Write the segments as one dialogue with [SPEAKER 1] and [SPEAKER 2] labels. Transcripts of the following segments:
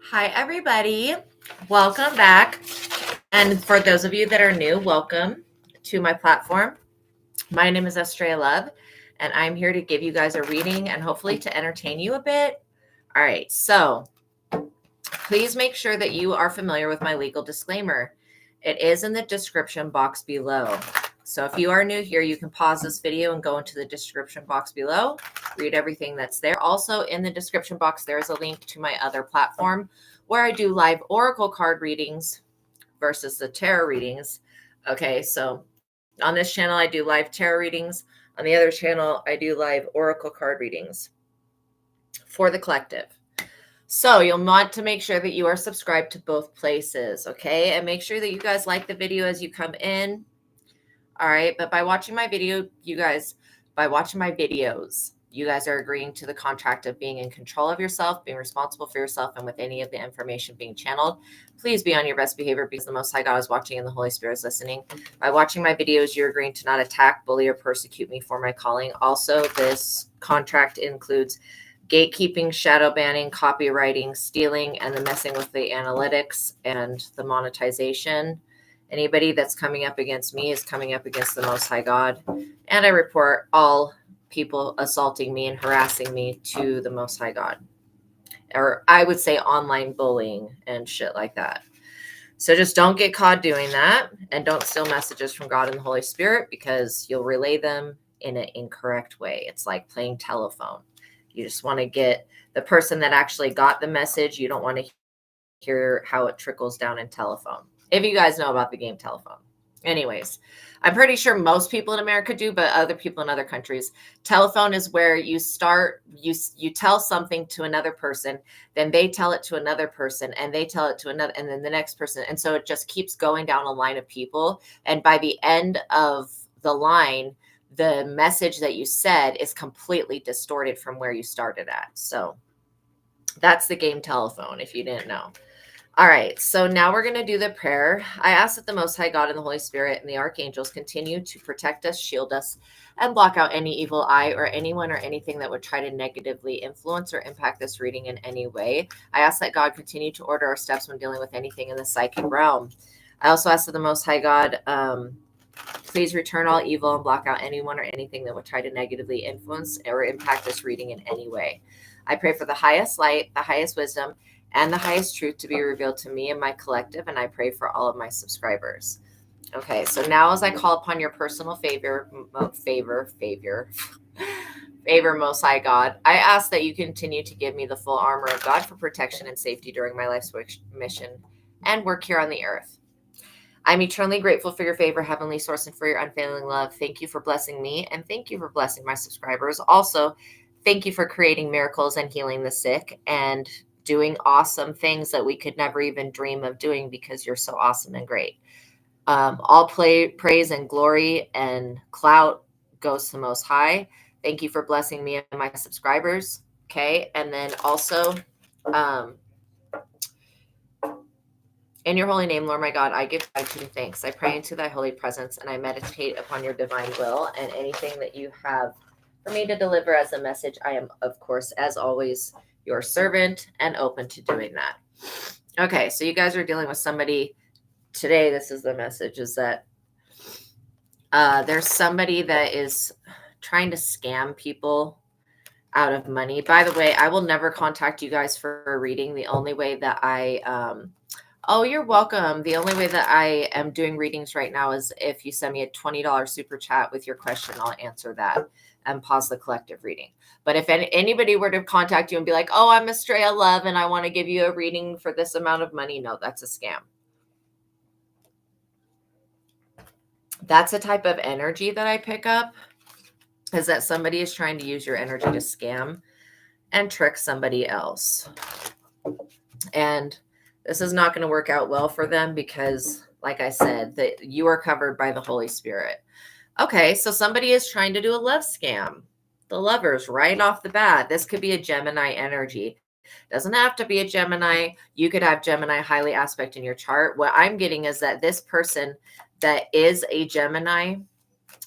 [SPEAKER 1] Hi, everybody. Welcome back. And for those of you that are new, welcome to my platform. My name is Astraea Love, and I'm here to give you guys a reading and hopefully to entertain you a bit. All right, so please make sure that you are familiar with my legal disclaimer. It is in the description box below. So if you are new here, you can pause this video and go into the description box below, read everything that's there. Also in the description box, there is a link to my other platform where I do live oracle card readings versus the tarot readings. Okay, so on this channel, I do live tarot readings. On the other channel, I do live oracle card readings for the collective. So you'll want to make sure that you are subscribed to both places, okay? And make sure that you guys like the video as you come in. All right, but by watching my video, you guys are agreeing to the contract of being in control of yourself, being responsible for yourself, and with any of the information being channeled. Please be on your best behavior because the Most High God is watching and the Holy Spirit is listening. By watching my videos, you're agreeing to not attack, bully, or persecute me for my calling. Also, this contract includes gatekeeping, shadow banning, copywriting, stealing, and the messing with the analytics and the monetization. Anybody that's coming up against me is coming up against the Most High God. And I report all people assaulting me and harassing me to the Most High God. Or I would say online bullying and shit like that. So just don't get caught doing that. And don't steal messages from God and the Holy Spirit because you'll relay them in an incorrect way. It's like playing telephone. You just want to get the person that actually got the message. You don't want to hear how it trickles down in telephone. If you guys know about the game telephone. Anyways, I'm pretty sure most people in America do, but other people in other countries, telephone is where you start, you tell something to another person, then they tell it to another person, and they tell it to another, and then the next person. And so it just keeps going down a line of people. And by the end of the line, the message that you said is completely distorted from where you started at. So that's the game telephone, if you didn't know. All right, so now we're going to do the prayer. I ask that the Most High God and the Holy Spirit and the archangels continue to protect us, shield us, and block out any evil eye or anyone or anything that would try to negatively influence or impact this reading in any way. I ask that God continue to order our steps when dealing with anything in the psychic realm. I also ask that the Most High God please return all evil and block out anyone or anything that would try to negatively influence or impact this reading in any way. I pray for the highest light, the highest wisdom, and the highest truth to be revealed to me and my collective, and I pray for all of my subscribers. Okay, so now as I call upon your personal favor, Most High God, I ask that you continue to give me the full armor of God for protection and safety during my life's mission and work here on the earth. I'm eternally grateful for your favor, Heavenly Source, and for your unfailing love. Thank you for blessing me, and thank you for blessing my subscribers. Also, thank you for creating miracles and healing the sick and doing awesome things that we could never even dream of doing because you're so awesome and great. All praise and glory and clout goes to Most High. Thank you for blessing me and my subscribers. Okay. And then also, in your holy name, Lord my God, I give gratitude and thanks. I pray into thy holy presence and I meditate upon your divine will and anything that you have for me to deliver as a message. I am, of course, as always, your servant and open to doing that. Okay, so you guys are dealing with somebody today. This is the message, is that there's somebody that is trying to scam people out of money. By the way, I will never contact you guys for a reading. The only way that oh, you're welcome. The only way that I am doing readings right now is if you send me a $20 super chat with your question, I'll answer that and pause the collective reading. But if anybody were to contact you and be like, oh, I'm Astraea Love and I want to give you a reading for this amount of money, no, that's a scam. That's a type of energy that I pick up, is that somebody is trying to use your energy to scam and trick somebody else. And this is not going to work out well for them because, like I said, that you are covered by the Holy Spirit. Okay, so somebody is trying to do a love scam. The lovers right off the bat. This could be a Gemini energy. Doesn't have to be a Gemini. You could have Gemini highly aspect in your chart. What I'm getting is that this person that is a Gemini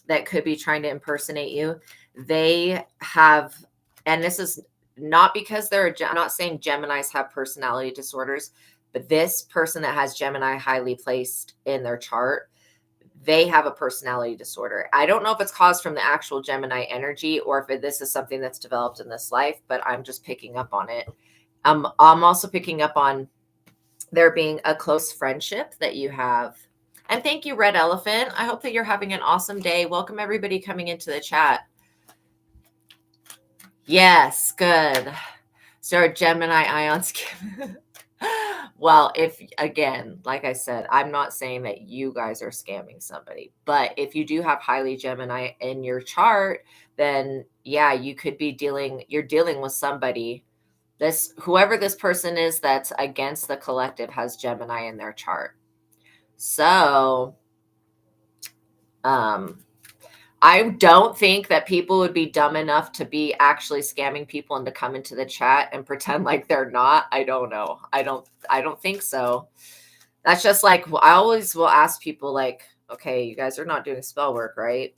[SPEAKER 1] that could be trying to impersonate you, they have, and this is not because I'm not saying Geminis have personality disorders, but this person that has Gemini highly placed in their chart, they have a personality disorder. I don't know if it's caused from the actual Gemini energy or if this is something that's developed in this life, but I'm just picking up on it. I'm also picking up on there being a close friendship that you have. And thank you, Red Elephant. I hope that you're having an awesome day. Welcome everybody coming into the chat. Yes, good. So Gemini ions. Well, if again, like I said, I'm not saying that you guys are scamming somebody, but if you do have highly Gemini in your chart, then yeah, you could be you're dealing with somebody. Whoever this person is that's against the collective has Gemini in their chart. So, I don't think that people would be dumb enough to be actually scamming people and to come into the chat and pretend like they're not. I don't know. I don't think so. That's just like, I always will ask people like, okay, you guys are not doing spell work, right?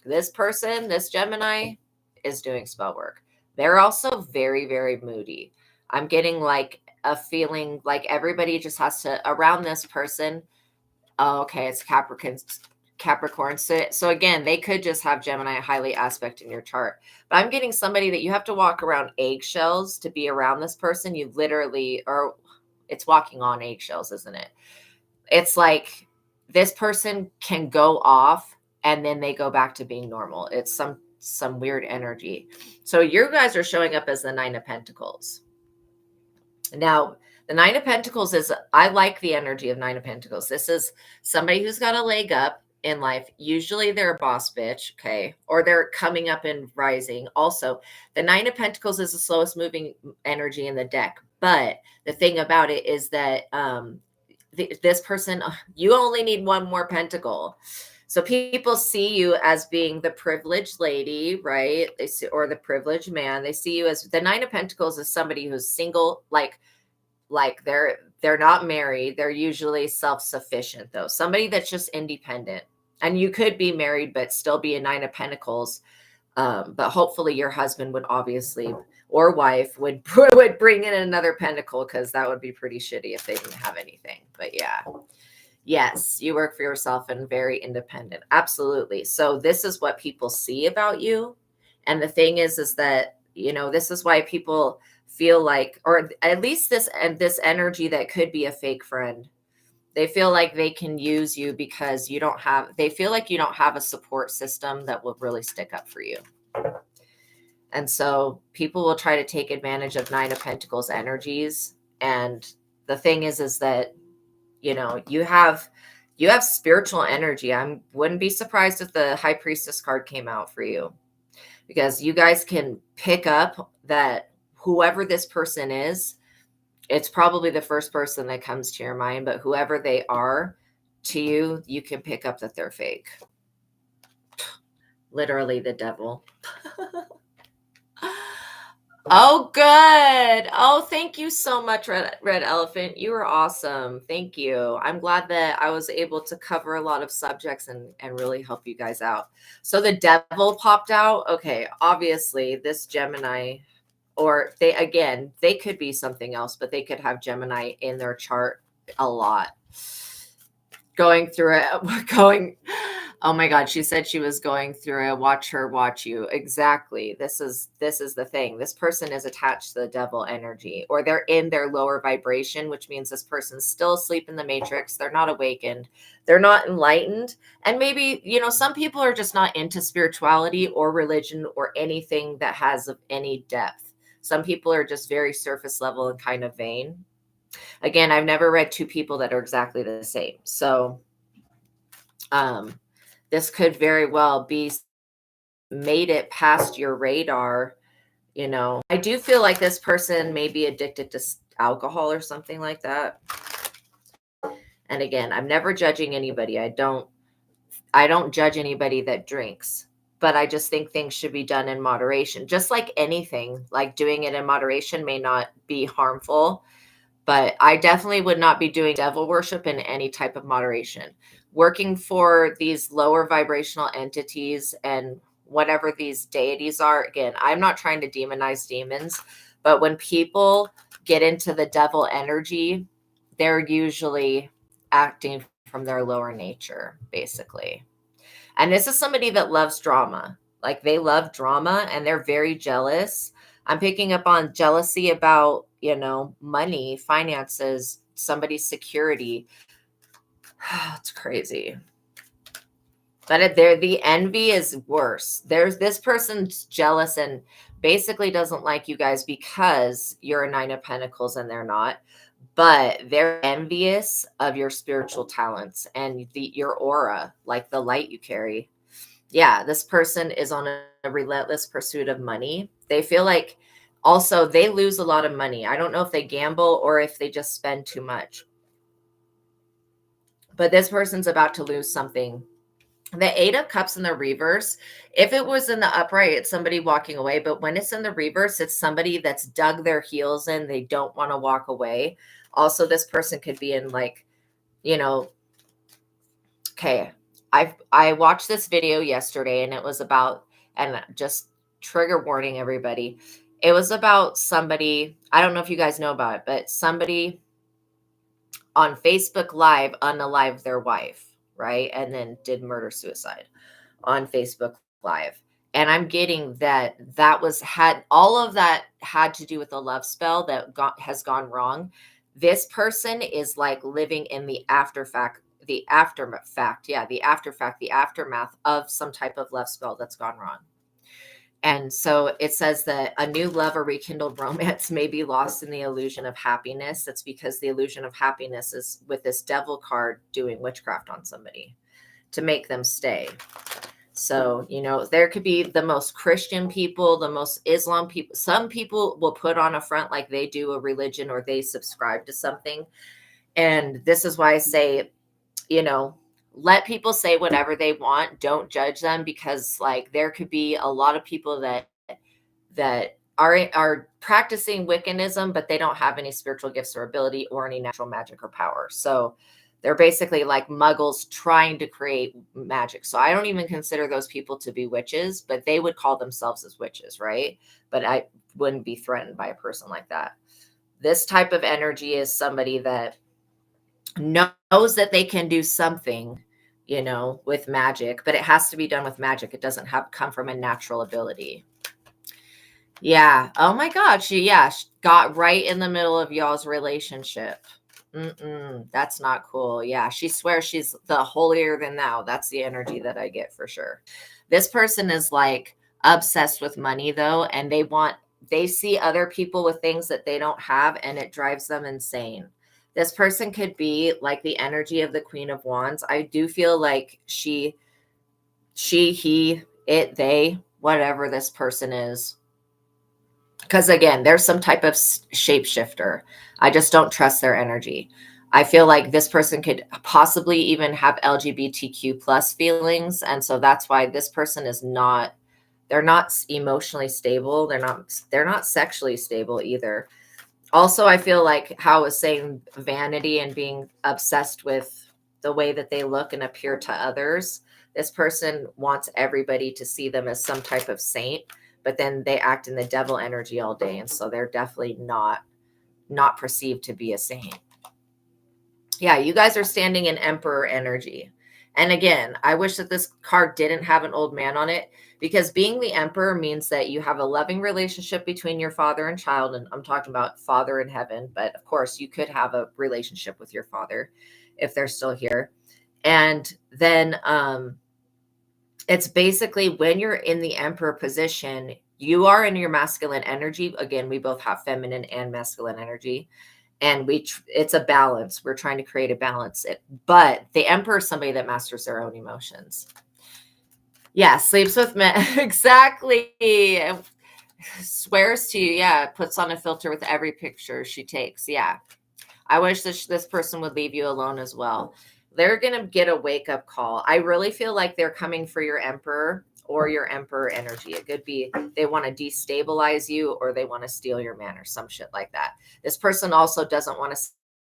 [SPEAKER 1] This person, this Gemini is doing spell work. They're also very, very moody. I'm getting like a feeling like everybody just has to around this person. Oh, okay, it's Capricorn. So again, they could just have Gemini highly aspect in your chart. But I'm getting somebody that you have to walk around eggshells to be around this person. You literally, or it's walking on eggshells, isn't it? It's like this person can go off and then they go back to being normal. It's some weird energy. So you guys are showing up as the Nine of Pentacles. Now, the Nine of Pentacles I like the energy of Nine of Pentacles. This is somebody who's got a leg up in life. Usually they're a boss bitch, okay? Or they're coming up and rising. Also, the Nine of Pentacles is the slowest moving energy in the deck. But the thing about it is that this person, you only need one more pentacle. So people see you as being the privileged lady, right? Or the privileged man. They see you as the Nine of Pentacles is somebody who's single, like they're not married. They're usually self-sufficient though. Somebody that's just independent. And you could be married but still be a Nine of Pentacles. But hopefully your husband would obviously, or wife would bring in another pentacle, because that would be pretty shitty if they didn't have anything. But yeah. Yes, you work for yourself and very independent. Absolutely. So this is what people see about you. And the thing is that, this is why people feel like, or at least this energy that could be a fake friend, they feel like they can use you because they feel like you don't have a support system that will really stick up for you. And so people will try to take advantage of Nine of Pentacles energies. And the thing is that, you have spiritual energy. I wouldn't be surprised if the High Priestess card came out for you, because you guys can pick up that whoever this person is, it's probably the first person that comes to your mind, but whoever they are to you, you can pick up that they're fake. Literally the devil. Oh, good. Oh, thank you so much, Red Elephant. You were awesome. Thank you. I'm glad that I was able to cover a lot of subjects and really help you guys out. So the devil popped out. Okay, obviously this Gemini, or they could be something else, but they could have Gemini in their chart a lot. Oh my God, she said she was going through it. Watch her watch you. Exactly. This is the thing. This person is attached to the devil energy, or they're in their lower vibration, which means this person's still asleep in the matrix. They're not awakened. They're not enlightened. And maybe, some people are just not into spirituality or religion or anything that has any depth. Some people are just very surface level and kind of vain. Again, I've never read two people that are exactly the same. So, this could very well be made it past your radar. I do feel like this person may be addicted to alcohol or something like that. And again, I'm never judging anybody. I don't judge anybody that drinks, but I just think things should be done in moderation. Just like anything, like doing it in moderation may not be harmful, but I definitely would not be doing devil worship in any type of moderation. Working for these lower vibrational entities and whatever these deities are. Again, I'm not trying to demonize demons, but when people get into the devil energy, they're usually acting from their lower nature, basically. And this is somebody that loves drama. Like they love drama and they're very jealous. I'm picking up on jealousy about, money, finances, somebody's security. It's crazy. But the envy is worse. There's this person's jealous and basically doesn't like you guys because you're a 9 of Pentacles and they're not. But they're envious of your spiritual talents and your aura, like the light you carry. Yeah, this person is on a relentless pursuit of money. They feel like also they lose a lot of money. I don't know if they gamble or if they just spend too much. But this person's about to lose something. The 8 of Cups in the reverse, if it was in the upright, it's somebody walking away. But when it's in the reverse, it's somebody that's dug their heels in. They don't want to walk away. Also, this person could be in okay, I watched this video yesterday and it was about, and just trigger warning, everybody. It was about somebody, I don't know if you guys know about it, but somebody on Facebook Live unalived their wife, right? And then did murder suicide on Facebook Live. And I'm getting that all of that had to do with a love spell that has gone wrong. This person is like living in the aftermath of some type of love spell that's gone wrong. And so it says that a new love or rekindled romance may be lost in the illusion of happiness. That's because the illusion of happiness is with this devil card doing witchcraft on somebody to make them stay. So, there could be the most Christian people, the most Islam people. Some people will put on a front like they do a religion or they subscribe to something. And this is why I say, let people say whatever they want. Don't judge them, because like there could be a lot of people that are practicing Wiccanism, but they don't have any spiritual gifts or ability or any natural magic or power. So they're basically like muggles trying to create magic. So I don't even consider those people to be witches, but they would call themselves as witches, right? But I wouldn't be threatened by a person like that. This type of energy is somebody that knows that they can do something, with magic, but it has to be done with magic. It doesn't come from a natural ability. Yeah. Oh my God. She got right in the middle of y'all's relationship. That's not cool. Yeah. She swears she's the holier than thou. That's the energy that I get for sure. This person is like obsessed with money though. And they see other people with things that they don't have, and it drives them insane. This person could be like the energy of the Queen of Wands. I do feel like she, he, it, they, whatever this person is. Because again, there's some type of shapeshifter. I just don't trust their energy. I feel like this person could possibly even have LGBTQ plus feelings. And so that's why this person they're not emotionally stable. They're not sexually stable either. Also, I feel like how I was saying, vanity and being obsessed with the way that they look and appear to others. This person wants everybody to see them as some type of saint, but then they act in the devil energy all day. And so they're definitely not perceived to be a saint. Yeah, you guys are standing in Emperor energy. And again, I wish that this card didn't have an old man on it, because being the Emperor means that you have a loving relationship between your father and child. And I'm talking about father in heaven, but of course you could have a relationship with your father if they're still here. And then it's basically when you're in the Emperor position, you are in your masculine energy. Again, we both have feminine and masculine energy. And it's a balance. We're trying to create a balance. But the Emperor is somebody that masters their own emotions. Yeah, sleeps with men. Exactly. Swears to you. Yeah, puts on a filter with every picture she takes. Yeah. I wish this person would leave you alone as well. They're going to get a wake-up call. I really feel like they're coming for your Emperor or your Emperor energy. It could be they want to destabilize you, or they want to steal your man, or some shit like that. This person also doesn't want to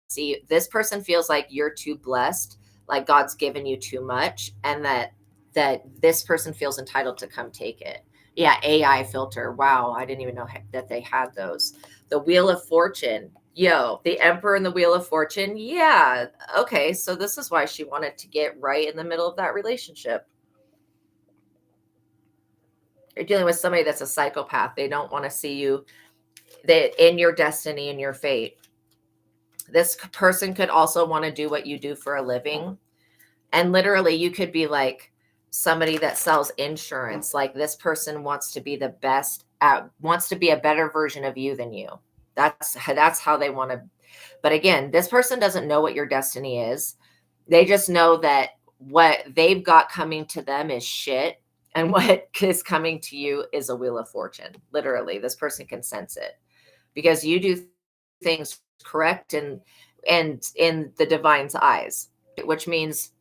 [SPEAKER 1] see you. This person feels like you're too blessed, like God's given you too much, and that that this person feels entitled to come take it. Yeah, AI filter. Wow, I didn't even know that they had those. The Wheel of Fortune. Yo, the Emperor and the Wheel of Fortune. Yeah. Okay, so this is why she wanted to get right in the middle of that relationship. You're dealing with somebody that's a psychopath. They don't want to see you in your destiny and your fate. This person could also want to do what you do for a living. And literally, you could be like somebody that sells insurance. Like, this person wants to be the best wants to be a better version of you than you. That's how they want to. But again, this person doesn't know what your destiny is. They just know that what they've got coming to them is shit. And what is coming to you is a Wheel of Fortune. Literally, this person can sense it because you do things correct and in the divine's eyes, which means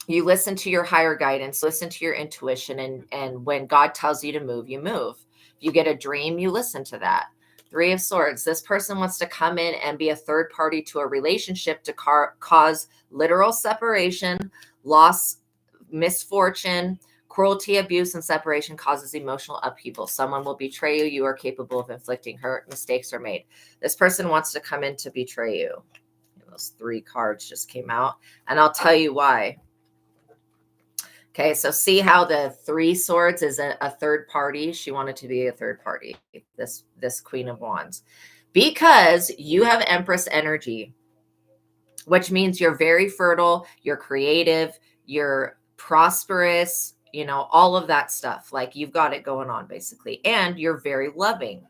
[SPEAKER 1] you listen to your higher guidance, listen to your intuition, and when God tells you to move, you move. If you get a dream, you listen to that. Three of Swords. This person wants to come in and be a third party to a relationship to cause literal separation, loss, misfortune, cruelty, abuse, and separation causes emotional upheaval. Someone will betray you. You are capable of inflicting hurt. Mistakes are made. This person wants to come in to betray you. Those three cards just came out, and I'll tell you why. Okay, so see how the Three Swords is a third party. She wanted to be a third party, this Queen of Wands, because you have Empress energy, which means you're very fertile, you're creative, you're prosperous, all of that stuff. Like, you've got it going on basically, and you're very loving.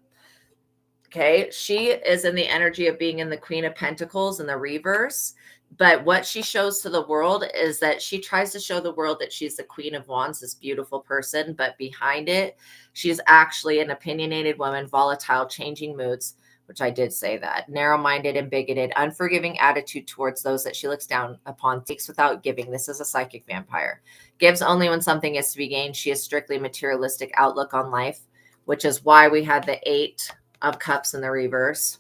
[SPEAKER 1] Okay, she is in the energy of being in the Queen of Pentacles in the reverse. But what she shows to the world is that she tries to show the world that she's the Queen of Wands, this beautiful person. But behind it, she's actually an opinionated woman, volatile, changing moods, which I did say that, narrow-minded and bigoted, unforgiving attitude towards those that she looks down upon, takes without giving. This is a psychic vampire. Gives only when something is to be gained. She has strictly materialistic outlook on life, which is why we had the Eight of Cups in the reverse.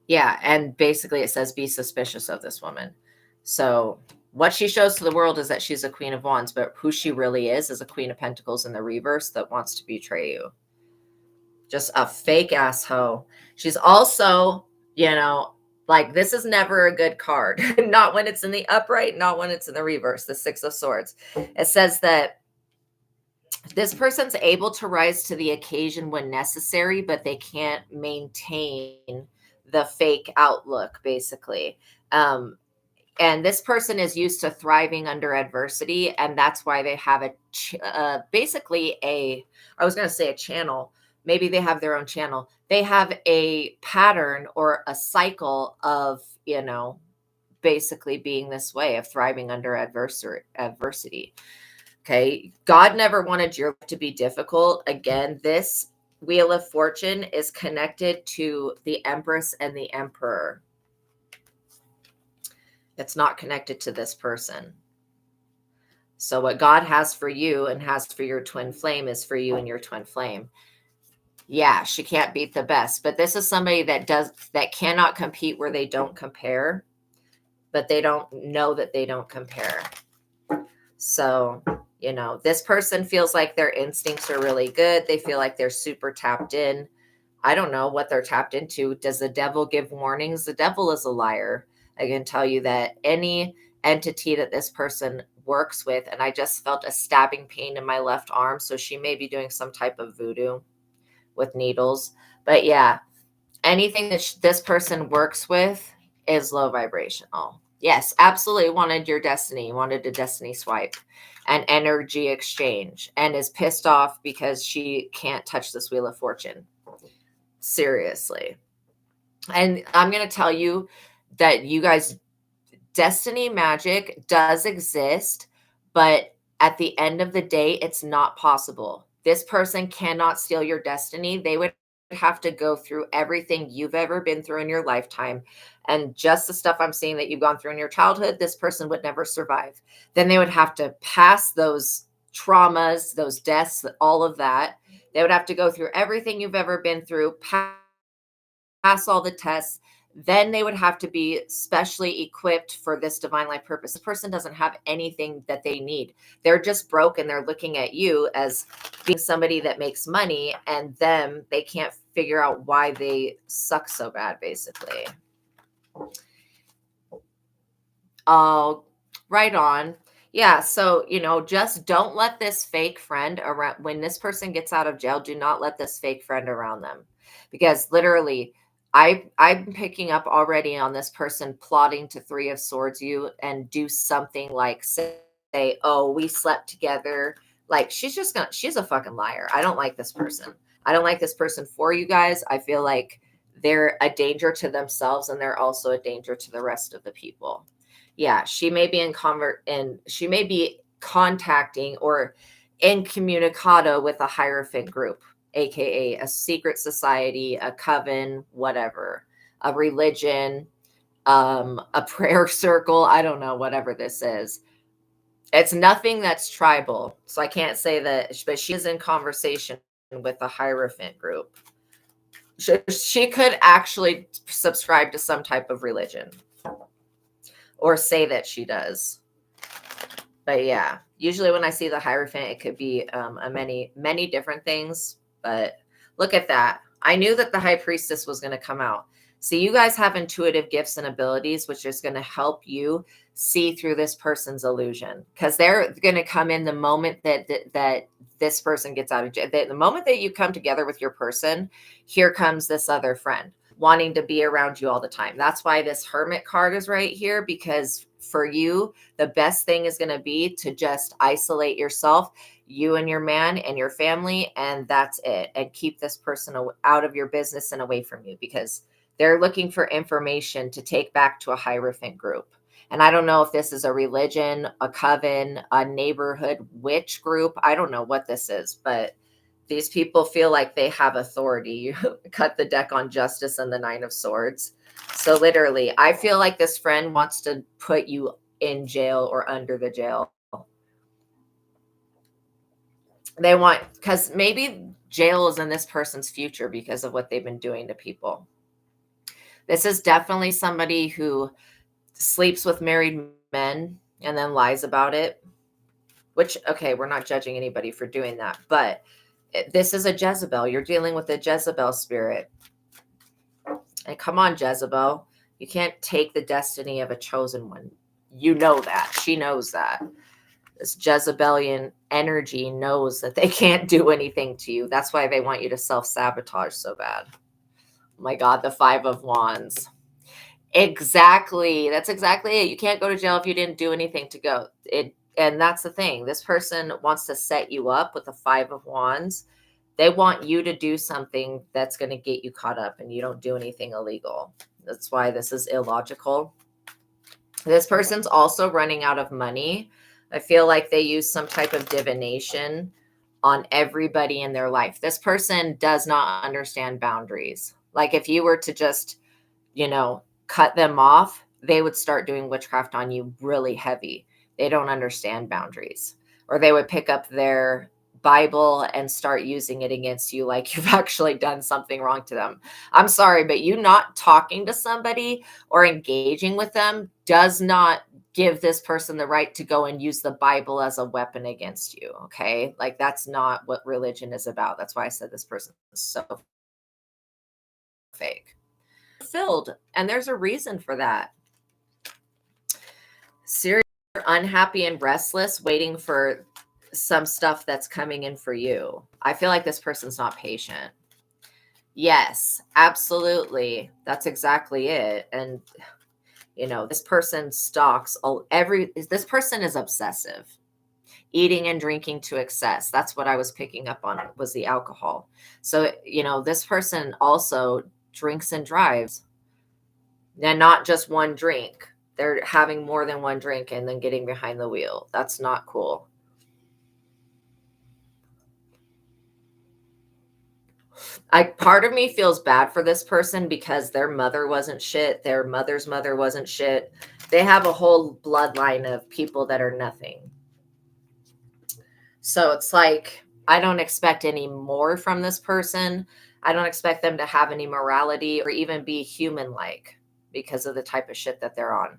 [SPEAKER 1] Yeah, and basically it says be suspicious of this woman. So what she shows to the world is that she's a Queen of Wands, but who she really is a Queen of Pentacles in the reverse that wants to betray you. Just a fake ass hoe. She's also, like, this is never a good card. Not when it's in the upright, not when it's in the reverse, the Six of Swords. It says that this person's able to rise to the occasion when necessary, but they can't maintain the fake outlook, basically. And this person is used to thriving under adversity, and that's why they have basically I was going to say a channel. Maybe they have their own channel. They have a pattern or a cycle of, basically being this way, of thriving under adversity. Okay. God never wanted your life to be difficult. Again, this Wheel of Fortune is connected to the Empress and the Emperor. It's not connected to this person. So what God has for you and has for your twin flame is for you and your twin flame. Yeah, she can't beat the best, but this is somebody that cannot compete where they don't compare, but they don't know that they don't compare. So, this person feels like their instincts are really good. They feel like they're super tapped in. I don't know what they're tapped into. Does the devil give warnings? The devil is a liar. I can tell you that any entity that this person works with, and I just felt a stabbing pain in my left arm. So she may be doing some type of voodoo with needles. But yeah, anything that this person works with is low vibrational. Yes, absolutely wanted your destiny, wanted a destiny swipe, an energy exchange, and is pissed off because she can't touch this Wheel of Fortune. Seriously. And I'm going to tell you that you guys, destiny magic does exist, but at the end of the day, it's not possible. This person cannot steal your destiny. They would have to go through everything you've ever been through in your lifetime. And just the stuff I'm seeing that you've gone through in your childhood, this person would never survive. Then they would have to pass those traumas, those deaths, all of that. They would have to go through everything you've ever been through, pass all the tests. then they would have to be specially equipped for this divine life purpose. This person doesn't have anything that they need. They're just broke, and they're looking at you as being somebody that makes money, and they can't figure out why they suck so bad, basically. Oh, right on. Yeah, so, just don't let this fake friend around. When this person gets out of jail, do not let this fake friend around them. Because literally, I'm picking up already on this person plotting to 3 of Swords you and do something like say, oh, we slept together. Like, she's a fucking liar. I don't like this person. I don't like this person for you guys. I feel like they're a danger to themselves, and they're also a danger to the rest of the people. Yeah, she may be she may be contacting or incommunicado with a hierophant group, aka a secret society, a coven, whatever, a religion, a prayer circle. I don't know, whatever this is. It's nothing that's tribal, so I can't say that, but she is in conversation with a hierophant group. She could actually subscribe to some type of religion, or say that she does. But yeah, usually when I see the Hierophant, it could be many different things. But look at that. I knew that the High Priestess was going to come out. So you guys have intuitive gifts and abilities, which is going to help you see through this person's illusion, because they're going to come in the moment that this person gets out of jail. The moment that you come together with your person, here comes this other friend wanting to be around you all the time. That's why this Hermit card is right here, because for you, the best thing is going to be to just isolate yourself, you and your man and your family, and that's it. And keep this person out of your business and away from you, because they're looking for information to take back to a Hierophant group. And I don't know if this is a religion, a coven, a neighborhood witch group. I don't know what this is, but these people feel like they have authority. You cut the deck on Justice and the 9 of Swords. So literally, I feel like this friend wants to put you in jail or under the jail. They want, because maybe jail is in this person's future because of what they've been doing to people. This is definitely somebody who sleeps with married men and then lies about it, which, okay, we're not judging anybody for doing that, but this is a Jezebel. You're dealing with a Jezebel spirit. And come on, Jezebel. You can't take the destiny of a chosen one. You know that. She knows that. This Jezebelian energy knows that they can't do anything to you. That's why they want you to self-sabotage so bad. Oh my God, the 5 of Wands. Exactly. That's exactly it. You can't go to jail if you didn't do anything to go. And that's the thing. This person wants to set you up with the 5 of Wands. They want you to do something that's going to get you caught up, and you don't do anything illegal. That's why this is illogical. This person's also running out of money. I feel like they use some type of divination on everybody in their life. This person does not understand boundaries. Like, if you were to just, cut them off, they would start doing witchcraft on you really heavy. They don't understand boundaries. Or they would pick up their Bible and start using it against you like you've actually done something wrong to them. I'm sorry, but you not talking to somebody or engaging with them does not give this person the right to go and use the Bible as a weapon against you. Okay. Like, that's not what religion is about. That's why I said this person is so fake. Filled, and there's a reason for that. Seriously, you're unhappy and restless, waiting for some stuff that's coming in for you. I feel like this person's not patient. Yes, absolutely. That's exactly it. And this person stalks this person is obsessive, eating and drinking to excess. That's what I was picking up on, was the alcohol. So, this person also drinks and drives, and not just one drink. They're having more than one drink and then getting behind the wheel. That's not cool. Part of me feels bad for this person because their mother wasn't shit. Their mother's mother wasn't shit. They have a whole bloodline of people that are nothing. So it's like, I don't expect any more from this person. I don't expect them to have any morality or even be human-like. because of the type of shit that they're on.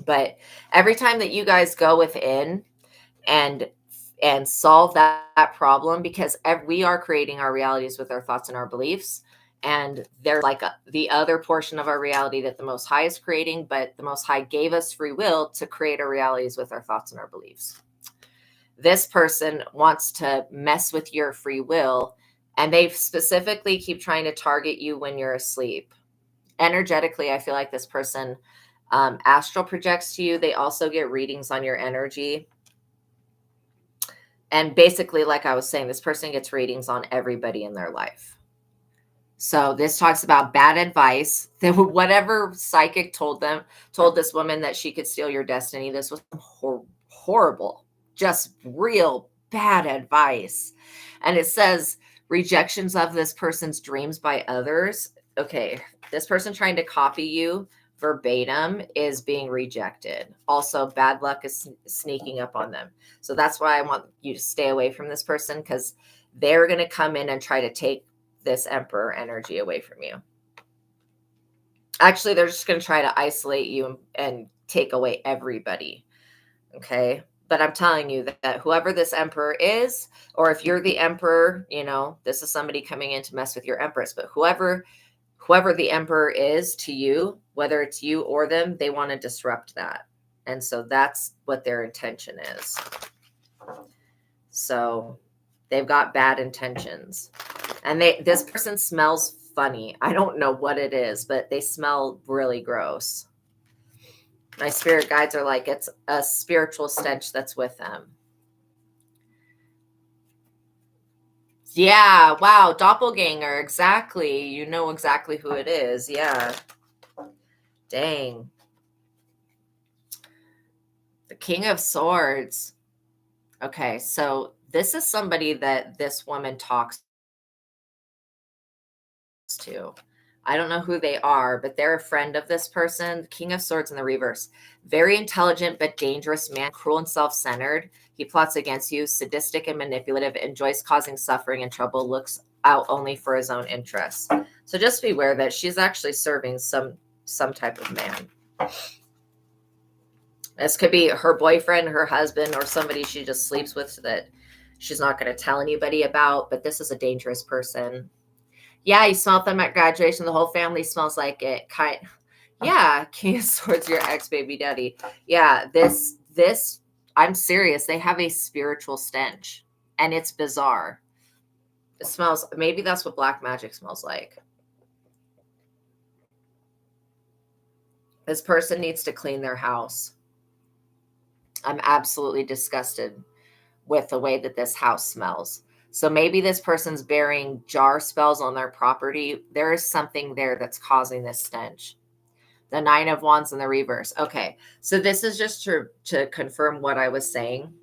[SPEAKER 1] But every time that you guys go within and solve that problem, because we are creating our realities with our thoughts and our beliefs, and there's like the other portion of our reality that the Most High is creating, but the Most High gave us free will to create our realities with our thoughts and our beliefs. This person wants to mess with your free will, and they specifically keep trying to target you when you're asleep. Energetically, I feel like this person astral projects to you. They also get readings on your energy. And basically, like I was saying, this person gets readings on everybody in their life. So this talks about bad advice. Whatever psychic told this woman that she could steal your destiny. This was horrible, just real bad advice. And it says rejections of this person's dreams by others. Okay, this person trying to copy you verbatim is being rejected. Also, bad luck is sneaking up on them. So that's why I want you to stay away from this person, because they're going to come in and try to take this Emperor energy away from you. Actually, they're just going to try to isolate you and take away everybody. Okay. But I'm telling you that whoever this Emperor is, or if you're the Emperor, you know, this is somebody coming in to mess with your Empress, but whoever the Emperor is to you, whether it's you or them, they want to disrupt that. And so that's what their intention is. So they've got bad intentions. And this person smells funny. I don't know what it is, but they smell really gross. My spirit guides are like, it's a spiritual stench that's with them. Yeah, wow, doppelganger, exactly. You know exactly who it is. Yeah. Dang. The King of Swords. Okay, so this is somebody that this woman talks to. I don't know who they are, but they're a friend of this person. The King of Swords in the reverse. Very intelligent but dangerous man, cruel and self-centered. He plots against you, sadistic and manipulative, enjoys causing suffering and trouble, looks out only for his own interests. So just beware that she's actually serving some type of man. This could be her boyfriend, her husband, or somebody she just sleeps with that she's not going to tell anybody about, but this is a dangerous person. Yeah, you smelled them at graduation. The whole family smells like it. Yeah, King of Swords, your ex-baby daddy. Yeah, this, I'm serious. They have a spiritual stench, and it's bizarre. It smells, maybe that's what black magic smells like. This person needs to clean their house. I'm absolutely disgusted with the way that this house smells. So maybe this person's bearing jar spells on their property. There is something there that's causing this stench. The Nine of Wands in the reverse. Okay, so this is just to confirm what I was saying.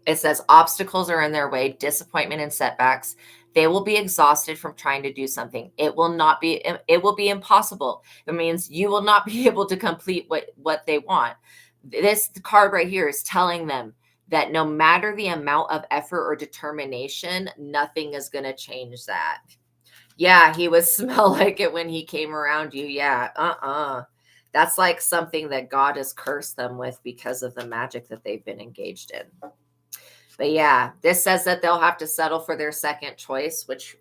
[SPEAKER 1] It says obstacles are in their way, disappointment and setbacks. They will be exhausted from trying to do something. It will be impossible. It means you will not be able to complete what they want. This card right here is telling them that no matter the amount of effort or determination, nothing is going to change that. Yeah, he would smell like it when he came around you. Yeah, That's like something that God has cursed them with because of the magic that they've been engaged in. But yeah, this says that they'll have to settle for their second choice, which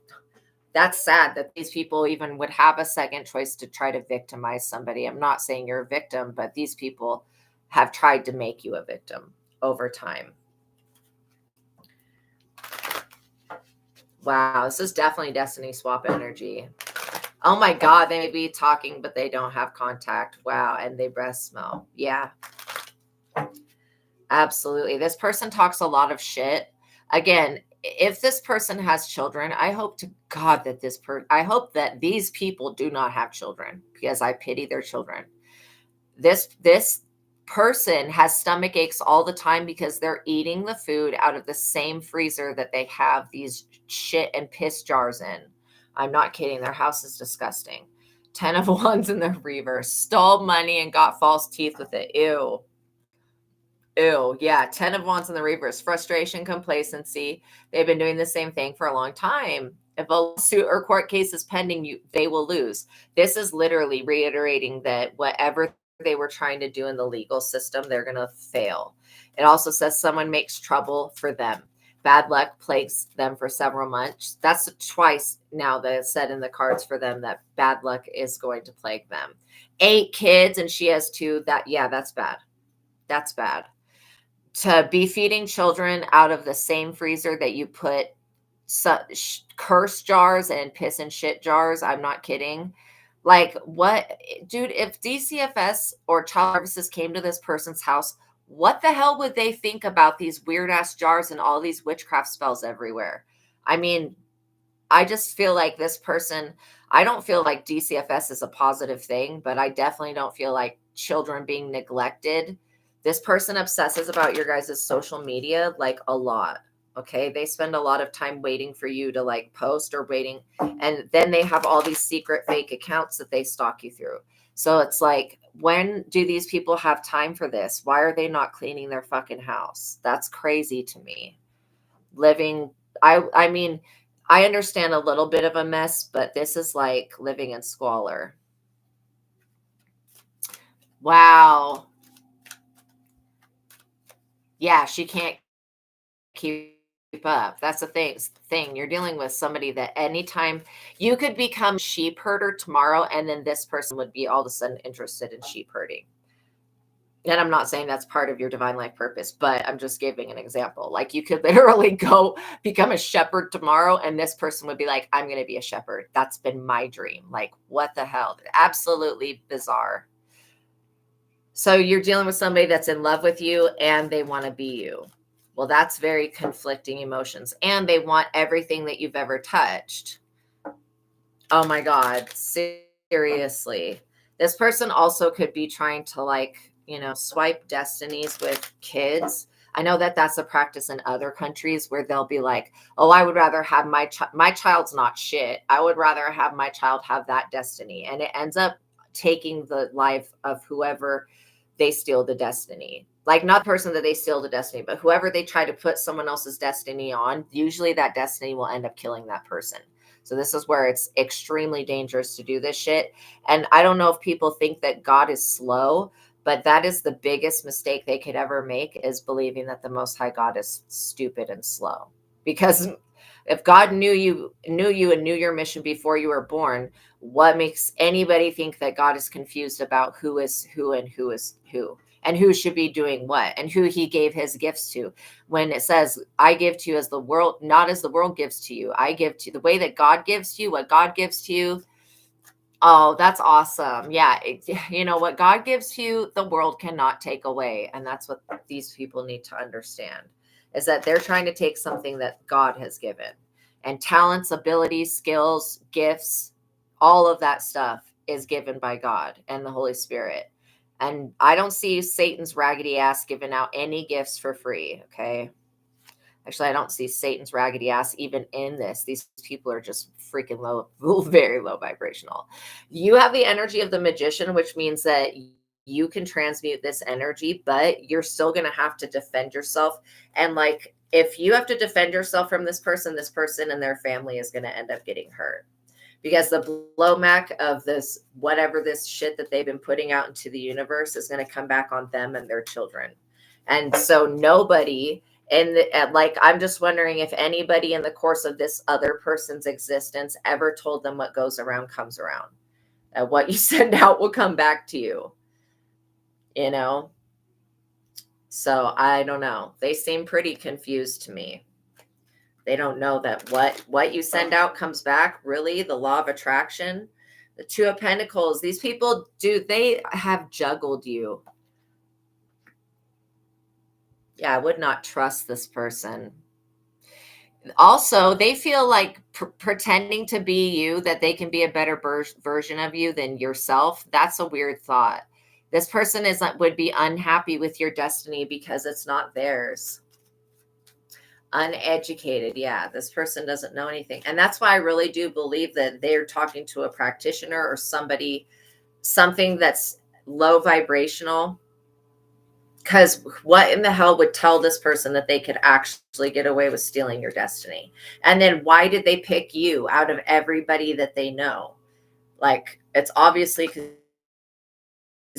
[SPEAKER 1] that's sad that these people even would have a second choice to try to victimize somebody. I'm not saying you're a victim, but these people have tried to make you a victim over time. Wow, this is definitely destiny swap energy. Oh my God, they may be talking, but they don't have contact. Wow, and they breath smell. Yeah, absolutely. This person talks a lot of shit. Again, if this person has children, I hope to God that I hope that these people do not have children, because I pity their children. This person has stomach aches all the time because they're eating the food out of the same freezer that they have these shit and piss jars in. I'm not kidding. Their house is disgusting. 10 of Wands in the reverse. Stole money and got false teeth with it. Ew. Ew, yeah, 10 of Wands in the reverse. Frustration, complacency. They've been doing the same thing for a long time. If a lawsuit or court case is pending, they will lose. This is literally reiterating that whatever they were trying to do in the legal system, they're going to fail. It also says someone makes trouble for them. Bad luck plagues them for several months. That's twice now that it's said in the cards for them that bad luck is going to plague them. 8 kids and she has 2. That's bad. That's bad. To be feeding children out of the same freezer that you put curse jars and piss and shit jars. I'm not kidding. Like, what, dude, if DCFS or child services came to this person's house, what the hell would they think about these weird ass jars and all these witchcraft spells everywhere? I mean, I just feel like this person, I don't feel like DCFS is a positive thing, but I definitely don't feel like children being neglected. This person obsesses about your guys' social media like a lot. Okay. They spend a lot of time waiting for you to like post or waiting. And then they have all these secret fake accounts that they stalk you through. So it's like, when do these people have time for this? Why are they not cleaning their fucking house? That's crazy to me. I mean, I understand a little bit of a mess, but this is like living in squalor. Wow. Yeah, she can't keep up. That's the thing. You're dealing with somebody that anytime you could become sheep herder tomorrow, and then this person would be all of a sudden interested in sheep herding. And I'm not saying that's part of your divine life purpose, but I'm just giving an example. Like, you could literally go become a shepherd tomorrow, and this person would be like, I'm going to be a shepherd. That's been my dream. Like, what the hell? Absolutely bizarre. So you're dealing with somebody that's in love with you and they want to be you. Well, that's very conflicting emotions. And they want everything that you've ever touched. Oh my God. Seriously. This person also could be trying to, like, swipe destinies with kids. I know that that's a practice in other countries where they'll be like, oh, I would rather have my child's not shit. I would rather have my child have that destiny. And it ends up taking the life of whoever they steal the destiny. Like, not the person that they steal the destiny, but whoever they try to put someone else's destiny on, usually that destiny will end up killing that person. So this is where it's extremely dangerous to do this shit. And I don't know if people think that God is slow, but that is the biggest mistake they could ever make, is believing that the Most High God is stupid and slow. Because if God knew you and knew your mission before you were born, what makes anybody think that God is confused about who is who and who is who and who should be doing what and who he gave his gifts to? When it says, I give to you as the world, not as the world gives to you. I give to you the way that God gives to you, what God gives to you. Oh, that's awesome. Yeah. What God gives to you, the world cannot take away. And that's what these people need to understand, is that they're trying to take something that God has given, and talents, abilities, skills, gifts, all of that stuff is given by God and the Holy Spirit. And I don't see Satan's raggedy ass giving out any gifts for free. Okay. Actually, I don't see Satan's raggedy ass even in this. These people are just freaking low, very low vibrational. You have the energy of the magician, which means that you can transmute this energy, but you're still going to have to defend yourself. And like, if you have to defend yourself from this person and their family is going to end up getting hurt, because the blowback of this, whatever this shit that they've been putting out into the universe, is going to come back on them and their children. And so nobody, like, I'm just wondering if anybody in the course of this other person's existence ever told them what goes around comes around. What you send out will come back to you. So I don't know. They seem pretty confused to me. They don't know that what you send out comes back. Really, the law of attraction, the Two of Pentacles. These people, they have juggled you. Yeah, I would not trust this person. Also, they feel like pretending to be you, that they can be a better version of you than yourself. That's a weird thought. This person would be unhappy with your destiny because it's not theirs. Uneducated. Yeah, this person doesn't know anything. And that's why I really do believe that they're talking to a practitioner or something that's low vibrational. Because what in the hell would tell this person that they could actually get away with stealing your destiny? And then why did they pick you out of everybody that they know? Like, it's obviously because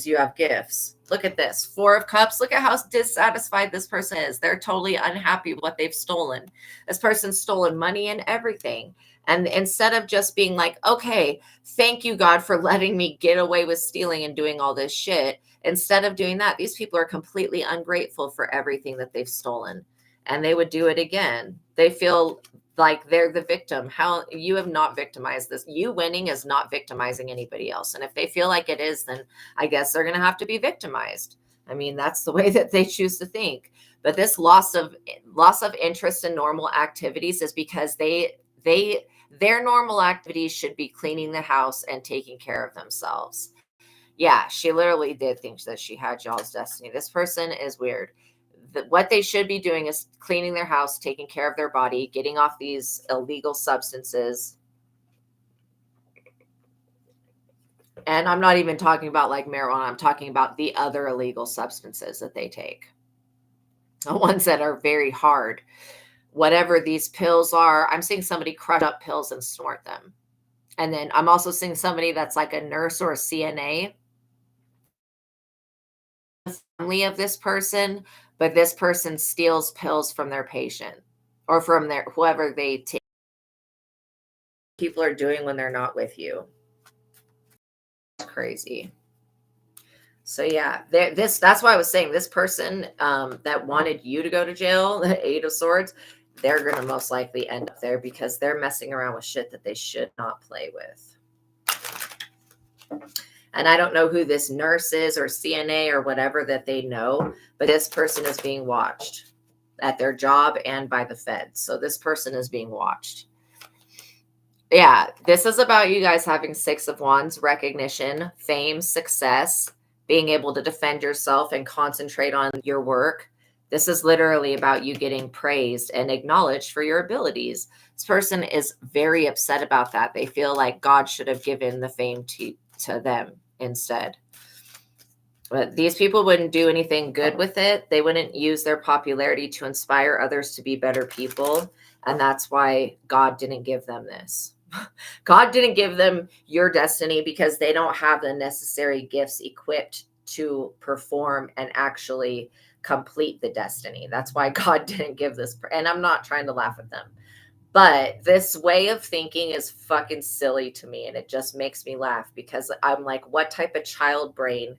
[SPEAKER 1] you have gifts. Look at this. 4 of Cups. Look at how dissatisfied this person is. They're totally unhappy with what they've stolen. This person's stolen money and everything. And instead of just being like, okay, thank you, God, for letting me get away with stealing and doing all this shit. Instead of doing that, these people are completely ungrateful for everything that they've stolen. And they would do it again. They feel like they're the victim. How you have not victimized this. You winning is not victimizing anybody else. And if they feel like it is, then I guess they're going to have to be victimized. I mean, that's the way that they choose to think. But this loss of interest in normal activities is because their normal activities should be cleaning the house and taking care of themselves. Yeah, she literally did think that she had y'all's destiny. This person is weird. What they should be doing is cleaning their house, taking care of their body, getting off these illegal substances. And I'm not even talking about like marijuana. I'm talking about the other illegal substances that they take. The ones that are very hard. Whatever these pills are, I'm seeing somebody crush up pills and snort them. And then I'm also seeing somebody that's like a nurse or a CNA. Family of this person, but this person steals pills from their patient or from their whoever they take. People are doing when they're not with you. It's crazy. So yeah, that's why I was saying this person that wanted you to go to jail, the 8 of Swords, they're going to most likely end up there because they're messing around with shit that they should not play with. And I don't know who this nurse is or CNA or whatever that they know, but this person is being watched at their job and by the feds. So this person is being watched. Yeah, this is about you guys having 6 of Wands, recognition, fame, success, being able to defend yourself and concentrate on your work. This is literally about you getting praised and acknowledged for your abilities. This person is very upset about that. They feel like God should have given the fame to them instead. But these people wouldn't do anything good with it. They wouldn't use their popularity to inspire others to be better people. And that's why God didn't give them this. God didn't give them your destiny because they don't have the necessary gifts equipped to perform and actually complete the destiny. That's why God didn't give this. And I'm not trying to laugh at them. But this way of thinking is fucking silly to me. And it just makes me laugh because I'm like, what type of child brain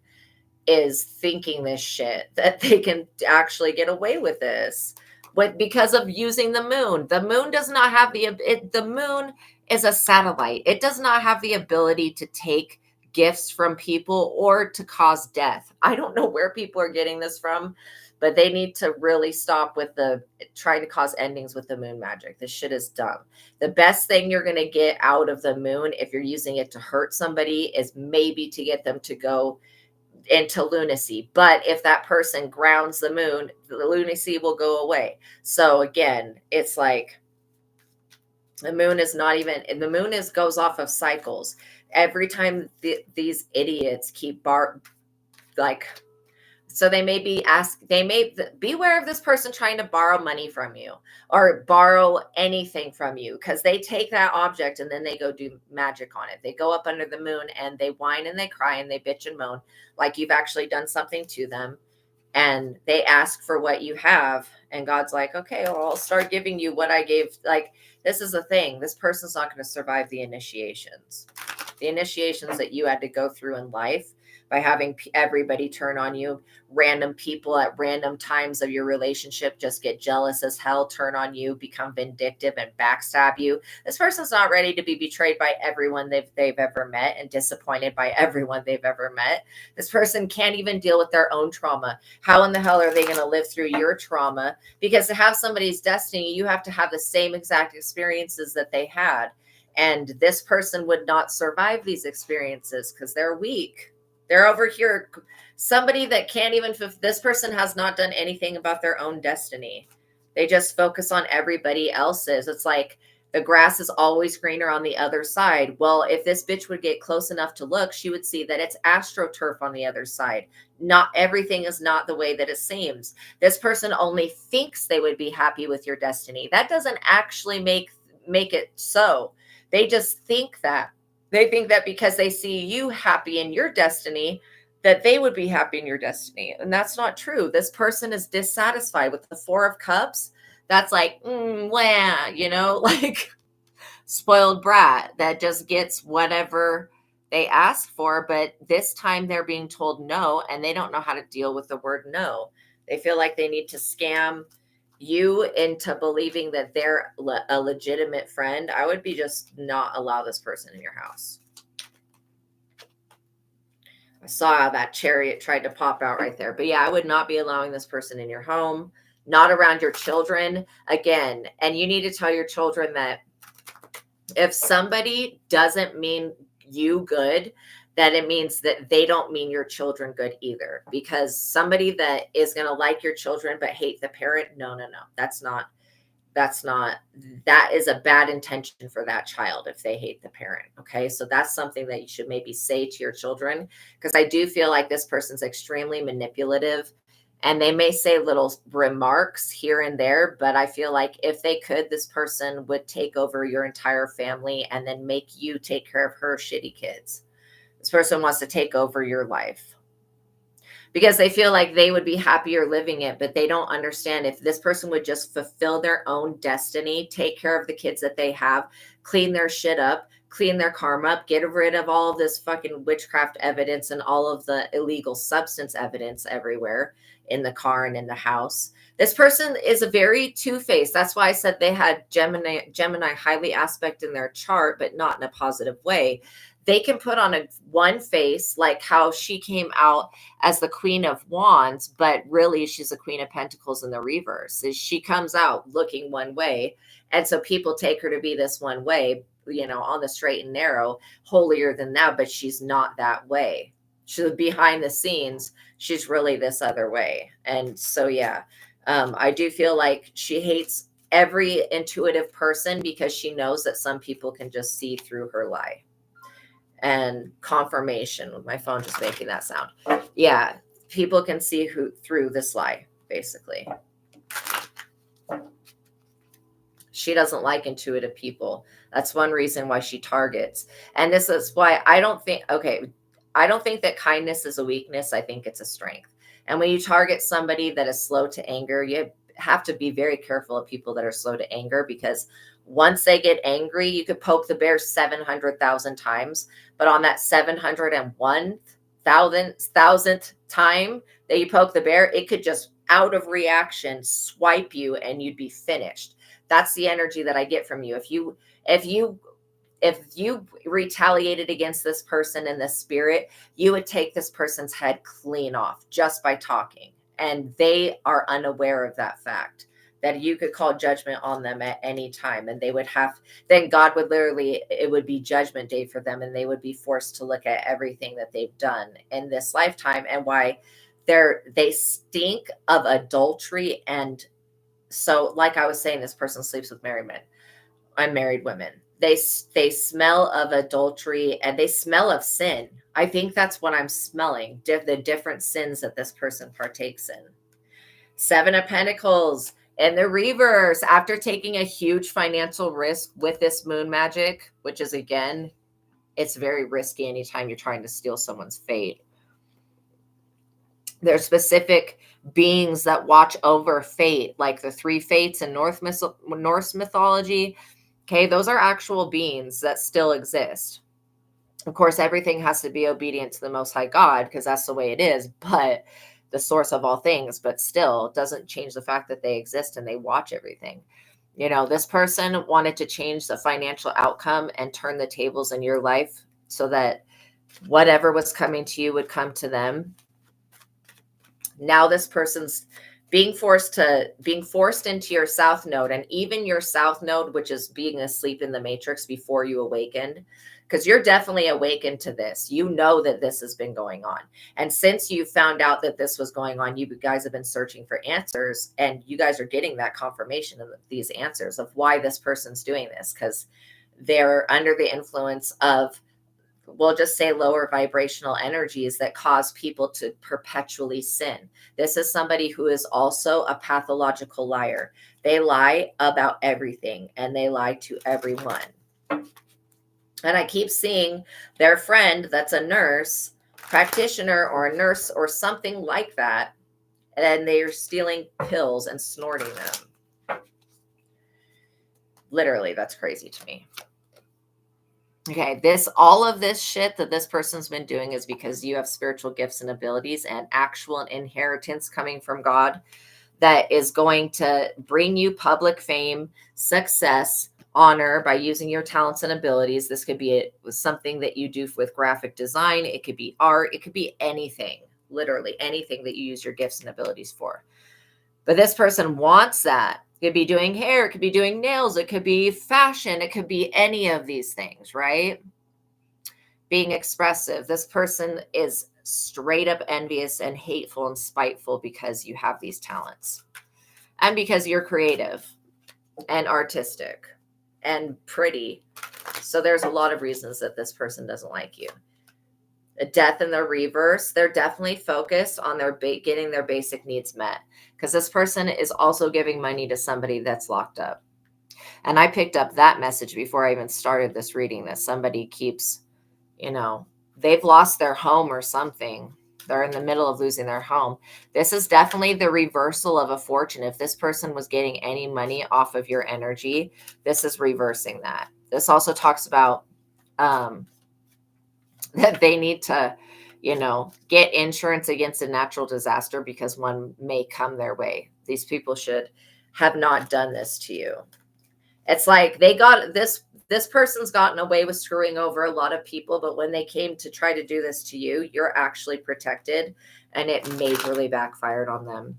[SPEAKER 1] is thinking this shit that they can actually get away with this? But because of using the moon does not have the moon is a satellite. It does not have the ability to take gifts from people or to cause death. I don't know where people are getting this from, but they need to really stop with the trying to cause endings with the moon magic. This shit is dumb. The best thing you're going to get out of the moon, if you're using it to hurt somebody, is maybe to get them to go into lunacy. But if that person grounds the moon, the lunacy will go away. So again, it's like the moon is not even, and the moon goes off of cycles. Every time these idiots keep so they may beware of this person trying to borrow money from you or borrow anything from you, because they take that object and then they go do magic on it. They go up under the moon and they whine and they cry and they bitch and moan like you've actually done something to them. And they ask for what you have. And God's like, okay, well, I'll start giving you what I gave. Like, this is the thing. This person's not going to survive the initiations that you had to go through in life by having everybody turn on you. Random people at random times of your relationship just get jealous as hell, turn on you, become vindictive and backstab you. This person's not ready to be betrayed by everyone they've ever met and disappointed by everyone they've ever met. This person can't even deal with their own trauma. How in the hell are they going to live through your trauma? Because to have somebody's destiny, you have to have the same exact experiences that they had. And this person would not survive these experiences because they're weak. They're over here. Somebody that can't even, this person has not done anything about their own destiny. They just focus on everybody else's. It's like The grass is always greener on the other side. Well, if this bitch would get close enough to look, she would see that it's astroturf on the other side. Not everything is not the way that it seems. This person only thinks they would be happy with your destiny. That doesn't actually make it so. They just think that. They think that because they see you happy in your destiny, that they would be happy in your destiny. And that's not true. This person is dissatisfied with the Four of Cups. That's like, wah, like spoiled brat that just gets whatever they ask for. But this time they're being told no, and they don't know how to deal with the word no. They feel like they need to scam you into believing that they're a legitimate friend. I would be just not allow this person in your house. I saw that chariot tried to pop out right there. But yeah, I would not be allowing this person in your home, not around your children again. And you need to tell your children that if somebody doesn't mean you good, that it means that they don't mean your children good either. Because somebody that is going to like your children but hate the parent, no. That is a bad intention for that child if they hate the parent. Okay. So that's something that you should maybe say to your children, because I do feel like this person's extremely manipulative, and they may say little remarks here and there, but I feel like if they could, this person would take over your entire family and then make you take care of her shitty kids. This person wants to take over your life because they feel like they would be happier living it, but they don't understand if this person would just fulfill their own destiny, take care of the kids that they have, clean their shit up, clean their karma up, get rid of all of this fucking witchcraft evidence and all of the illegal substance evidence everywhere in the car and in the house. This person is a very two-faced. That's why I said they had Gemini highly aspect in their chart, but not in a positive way. They can put on one face, like how she came out as the Queen of Wands, but really she's a Queen of Pentacles in the reverse. She comes out looking one way, and so people take her to be this one way, on the straight and narrow, holier than thou, but she's not that way. She's behind the scenes. She's really this other way. And so, yeah, I do feel like she hates every intuitive person because she knows that some people can just see through her lie. And confirmation with my phone just making that sound. Yeah, people can see through this lie, basically. She doesn't like intuitive people. That's one reason why she targets. And this is why I don't think that kindness is a weakness. I think it's a strength. And when you target somebody that is slow to anger, you have to be very careful of people that are slow to anger, because once they get angry, you could poke the bear 700,000 times, but on that 701,000th time that you poke the bear, it could just out of reaction swipe you and you'd be finished. That's the energy that I get from you. If you retaliated against this person in the spirit, you would take this person's head clean off just by talking. And they are unaware of that fact, that you could call judgment on them at any time. And then God would it would be judgment day for them. And they would be forced to look at everything that they've done in this lifetime and why they stink of adultery. And so, like I was saying, this person sleeps with unmarried women. They smell of adultery and they smell of sin. I think that's what I'm smelling, the different sins that this person partakes in. Seven of Pentacles in the reverse, after taking a huge financial risk with this moon magic, which is, again, it's very risky anytime you're trying to steal someone's fate. There's specific beings that watch over fate, like the three fates in Norse mythology. Okay, those are actual beings that still exist. Of course, everything has to be obedient to the Most High God, because that's the way it is, but the source of all things, but still doesn't change the fact that they exist and they watch everything. This person wanted to change the financial outcome and turn the tables in your life so that whatever was coming to you would come to them. Now this person's being forced into your south node, and even your south node, which is being asleep in the matrix before you awakened, because you're definitely awakened to this. You know that this has been going on. And since you found out that this was going on, you guys have been searching for answers, and you guys are getting that confirmation of these answers of why this person's doing this, because they're under the influence of, we'll just say, lower vibrational energies that cause people to perpetually sin. This is somebody who is also a pathological liar. They lie about everything, and they lie to everyone. And I keep seeing their friend that's a nurse practitioner or a nurse or something like that, and they're stealing pills and snorting them. Literally, that's crazy to me. Okay, all of this shit that this person's been doing is because you have spiritual gifts and abilities and actual inheritance coming from God that is going to bring you public fame, success, honor by using your talents and abilities. This could be something that you do with graphic design. It could be art. It could be anything, literally anything that you use your gifts and abilities for. But this person wants that. It could be doing hair. It could be doing nails. It could be fashion. It could be any of these things, right? Being expressive. This person is straight up envious and hateful and spiteful because you have these talents and because you're creative and artistic and pretty. So there's a lot of reasons that this person doesn't like you. A death in the reverse. They're definitely focused on getting their basic needs met, because this person is also giving money to somebody that's locked up. And I picked up that message before I even started this reading, that somebody keeps, they've lost their home or something. They're in the middle of losing their home. This is definitely the reversal of a fortune. If this person was getting any money off of your energy, this is reversing that. This also talks about that they need to, get insurance against a natural disaster, because one may come their way. These people should have not done this to you. It's like they got this person's gotten away with screwing over a lot of people, but when they came to try to do this to you, you're actually protected, and it majorly backfired on them.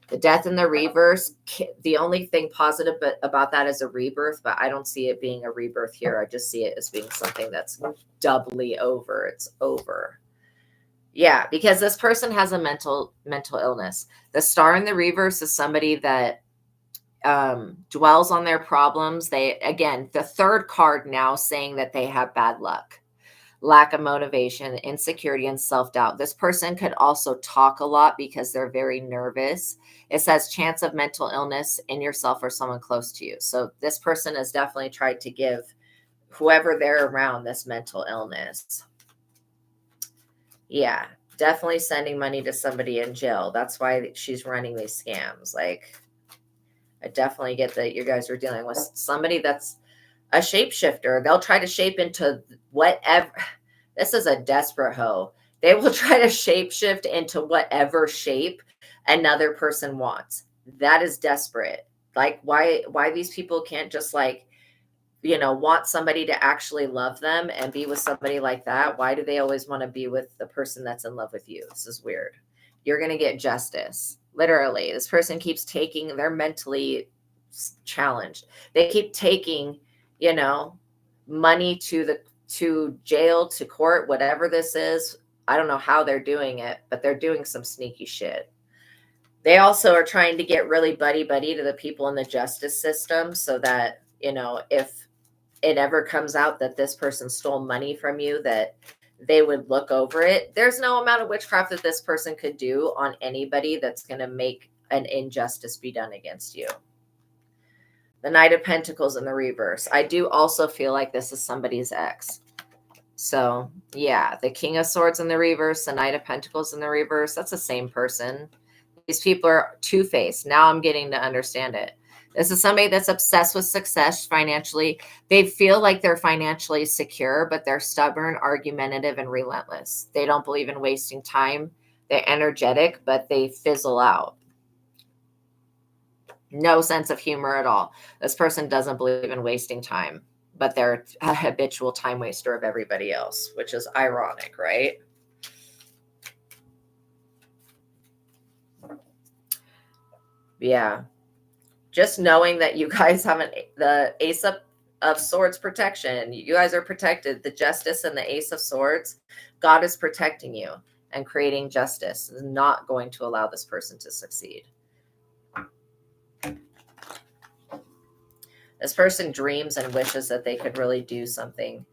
[SPEAKER 1] The death in the reverse, the only thing positive about that is a rebirth, but I don't see it being a rebirth here. I just see it as being something that's doubly over. It's over. Yeah, because this person has a mental illness. The star in the reverse is somebody that dwells on their problems. The third card now saying that they have bad luck, lack of motivation, insecurity, and self-doubt. This person could also talk a lot because they're very nervous. It says chance of mental illness in yourself or someone close to you. So this person has definitely tried to give whoever they're around this mental illness. Yeah, definitely sending money to somebody in jail. That's why she's running these scams. Like, I definitely get that you guys are dealing with somebody that's a shapeshifter. They'll try to shape into whatever. This is a desperate hoe. They will try to shapeshift into whatever shape another person wants. That is desperate. Like, why these people can't just want somebody to actually love them and be with somebody like that? Why do they always want to be with the person that's in love with you? This is weird. You're going to get justice. Literally, this person keeps taking, they're mentally challenged. They keep taking, money to jail, to court, whatever this is. I don't know how they're doing it, but they're doing some sneaky shit. They also are trying to get really buddy to the people in the justice system, so that, if it ever comes out that this person stole money from you, that they would look over it. There's no amount of witchcraft that this person could do on anybody that's going to make an injustice be done against you. The Knight of Pentacles in the reverse. I do also feel like this is somebody's ex. So, yeah, the King of Swords in the reverse, the Knight of Pentacles in the reverse, that's the same person. These people are two-faced. Now I'm getting to understand it. This is somebody that's obsessed with success financially. They feel like they're financially secure, but they're stubborn, argumentative, and relentless. They don't believe in wasting time. They're energetic, but they fizzle out. No sense of humor at all. This person doesn't believe in wasting time, but they're a habitual time waster of everybody else, which is ironic, right? Yeah. Just knowing that you guys have the Ace of Swords protection. You guys are protected. The Justice and the Ace of Swords. God is protecting you and creating justice. Is not going to allow this person to succeed. This person dreams and wishes that they could really do something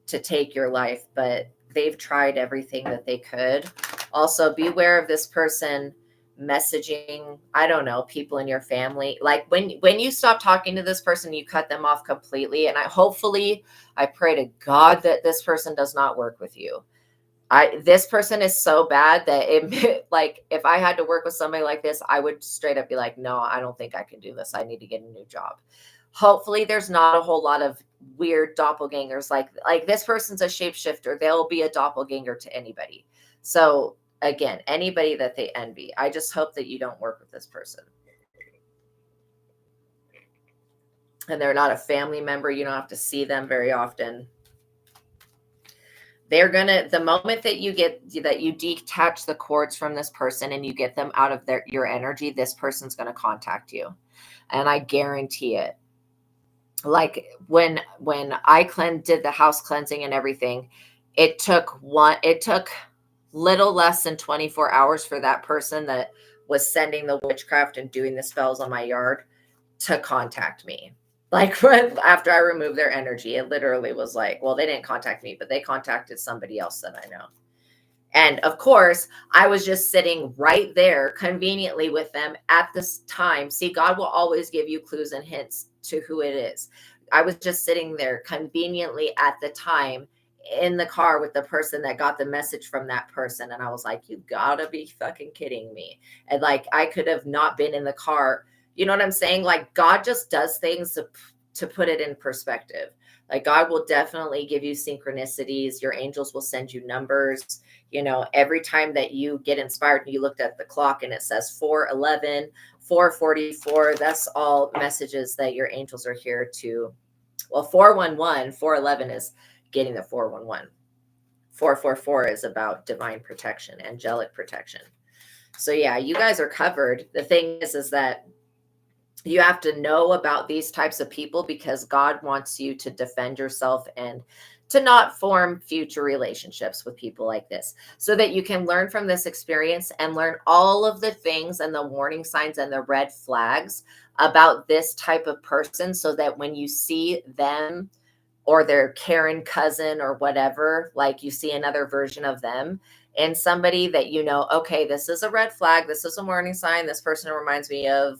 [SPEAKER 1] to take your life, but they've tried everything that they could. Also, beware of this person messaging, I don't know, people in your family. Like when you stop talking to this person, you cut them off completely. And I pray to God that this person does not work with you. This person is so bad that it, like, if I had to work with somebody like this, I would straight up be like, no, I don't think I can do this. I need to get a new job. Hopefully there's not a whole lot of weird doppelgangers. Like this person's a shapeshifter. They'll be a doppelganger to anybody. So again, anybody that they envy, I just hope that you don't work with this person. And they're not a family member. You don't have to see them very often. They're gonna, the moment that you detach the cords from this person and you get them out of your energy, this person's gonna contact you, and I guarantee it. Like when I did the house cleansing and everything, it took little less than 24 hours for that person that was sending the witchcraft and doing the spells on my yard to contact me. Like after I removed their energy, it literally was like, well, they didn't contact me, but they contacted somebody else that I know. And of course, I was just sitting right there conveniently with them at this time. See, God will always give you clues and hints to who it is. I was just sitting there conveniently at the time in the car with the person that got the message from that person. And I was like, you gotta be fucking kidding me. And like, I could have not been in the car. You know what I'm saying? Like, God just does things to put it in perspective. Like, God will definitely give you synchronicities. Your angels will send you numbers. You know, every time that you get inspired and you looked at the clock and it says 4:11, 4:44, that's all messages that your angels are here to. Well, 411, 411 is getting the 411. 444 is about divine protection, angelic protection. So yeah, you guys are covered. The thing is that you have to know about these types of people because God wants you to defend yourself and to not form future relationships with people like this, so that you can learn from this experience and learn all of the things and the warning signs and the red flags about this type of person, so that when you see them or their Karen cousin or whatever, like you see another version of them and somebody that you know, okay, this is a red flag, this is a warning sign, this person reminds me of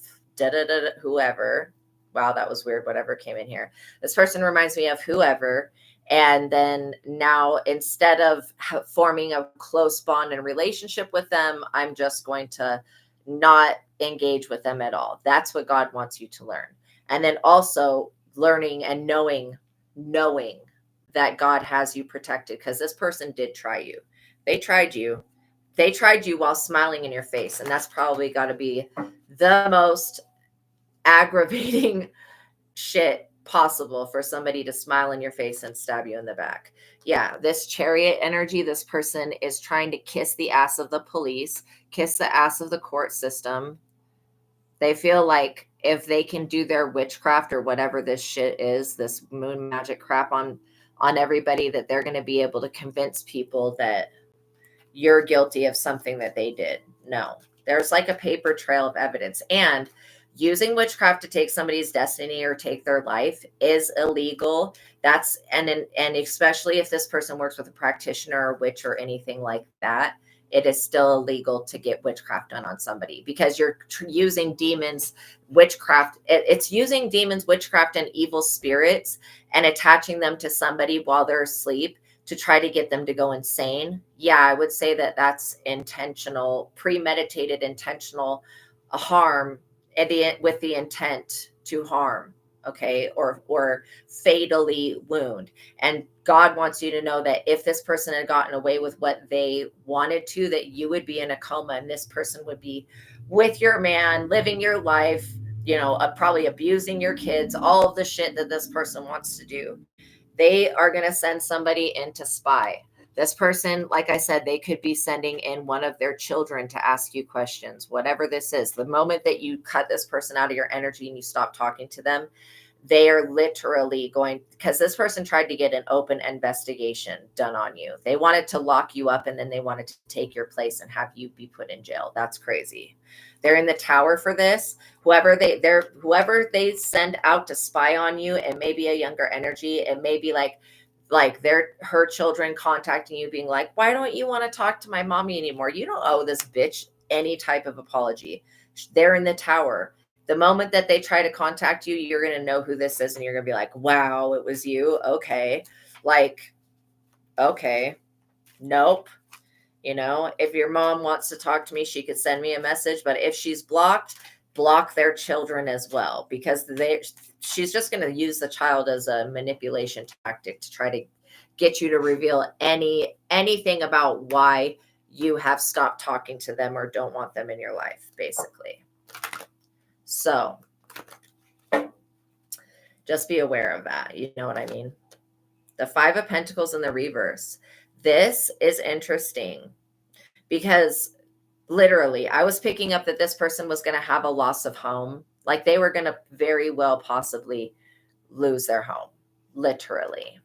[SPEAKER 1] whoever. Wow, that was weird. Whatever came in here. This person reminds me of whoever. And then now, instead of forming a close bond and relationship with them, I'm just going to not engage with them at all. That's what God wants you to learn. And then also learning and knowing that God has you protected, because this person did try you. They tried you. They tried you while smiling in your face. And that's probably got to be the most aggravating shit possible, for somebody to smile in your face and stab you in the back. Yeah, this Chariot energy, this person is trying to kiss the ass of the police, kiss the ass of the court system. They feel like if they can do their witchcraft or whatever this shit is, this moon magic crap on everybody, that they're going to be able to convince people that you're guilty of something that they did. No, there's like a paper trail of evidence. And using witchcraft to take somebody's destiny or take their life is illegal. That's and especially if this person works with a practitioner or witch or anything like that, it is still illegal to get witchcraft done on somebody, because you're using demons, witchcraft. It's using demons, witchcraft, and evil spirits and attaching them to somebody while they're asleep to try to get them to go insane. Yeah, I would say that that's intentional, premeditated, intentional harm with the intent to harm, okay, or fatally wound. And God wants you to know that if this person had gotten away with what they wanted to, that you would be in a coma and this person would be with your man, living your life, you know, probably abusing your kids, all of the shit that this person wants to do. They are going to send somebody in to spy. This person, like I said, they could be sending in one of their children to ask you questions, whatever this is. The moment that you cut this person out of your energy and you stop talking to them, they are literally going, because this person tried to get an open investigation done on you. They wanted to lock you up and then they wanted to take your place and have you be put in jail. That's crazy. They're in the tower for this. Whoever they send out to spy on you, it may be a younger energy. It may be like her children contacting you being like, why don't you want to talk to my mommy anymore? You don't owe this bitch any type of apology. They're in the tower. The moment that they try to contact you, you're going to know who this is. And you're going to be like, wow, it was you. Okay. Like, okay. Nope. You know, if your mom wants to talk to me, she could send me a message. But if she's blocked, block their children as well, because she's just going to use the child as a manipulation tactic to try to get you to reveal anything about why you have stopped talking to them or don't want them in your life, basically. So just be aware of that. You know what I mean? The Five of Pentacles in the reverse. This is interesting because literally I was picking up that this person was going to have a loss of home. Like they were going to very well possibly lose their home, literally.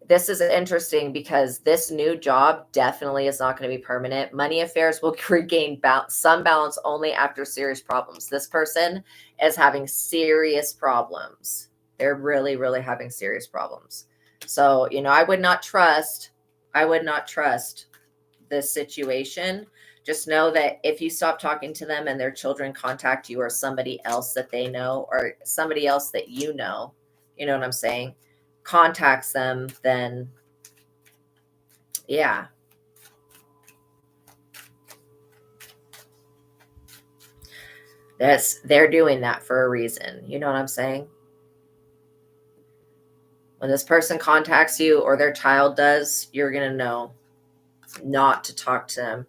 [SPEAKER 1] This is interesting because this new job definitely is not going to be permanent. Money affairs will regain some balance only after serious problems. This person is having serious problems. They're really, really having serious problems. So, you know, I would not trust this situation. Just know that if you stop talking to them and their children contact you or somebody else that they know or somebody else that you know what I'm saying, contacts them, then yeah. They're doing that for a reason. You know what I'm saying? When this person contacts you or their child does, you're going to know not to talk to them.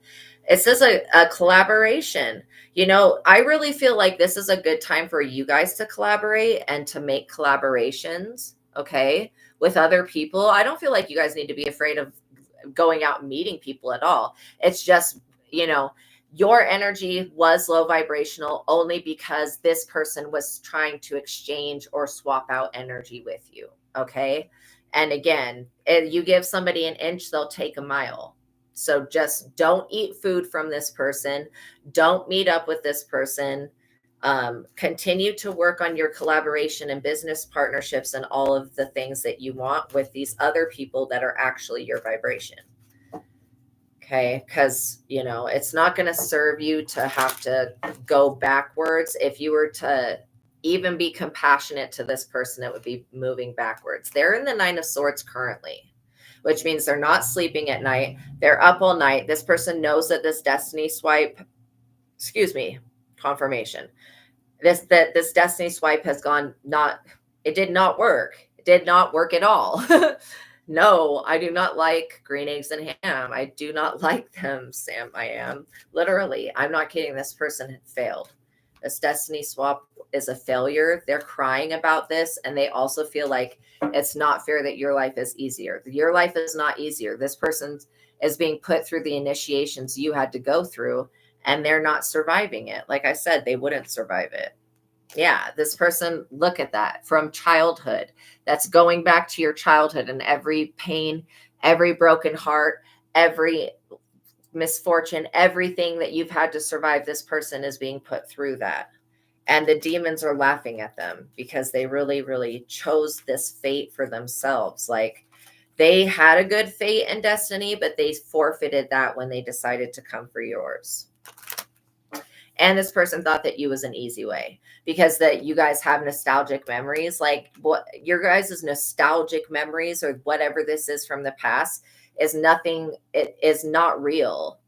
[SPEAKER 1] It says a collaboration. You know, I really feel like this is a good time for you guys to collaborate and to make collaborations, okay, with other people. I don't feel like you guys need to be afraid of going out and meeting people at all. It's just, you know, your energy was low vibrational only because this person was trying to exchange or swap out energy with you, okay? And again, if you give somebody an inch, they'll take a mile. So just don't eat food from this person. Don't meet up with this person. Continue to work on your collaboration and business partnerships and all of the things that you want with these other people that are actually your vibration. Okay, because, you know, it's not going to serve you to have to go backwards. If you were to even be compassionate to this person, it would be moving backwards. They're in the Nine of Swords currently, which means they're not sleeping at night. They're up all night. This person knows that this destiny swipe, confirmation. This destiny swipe has it did not work. It did not work at all. No, I do not like green eggs and ham. I do not like them, Sam. I am. Literally, I'm not kidding. This person failed. This destiny swap is a failure. They're crying about this, and they also feel like it's not fair that your life is easier. Your life is not easier. This person is being put through the initiations you had to go through, and they're not surviving it. Like I said, they wouldn't survive it. Yeah, this person, look at that, from childhood. That's going back to your childhood and every pain, every broken heart, every misfortune, everything that you've had to survive. This person is being put through that. And the demons are laughing at them because they really, really chose this fate for themselves. Like they had a good fate and destiny, but they forfeited that when they decided to come for yours. And this person thought that you was an easy way because that you guys have nostalgic memories. Like what your guys' nostalgic memories or whatever this is from the past is nothing. It is not real.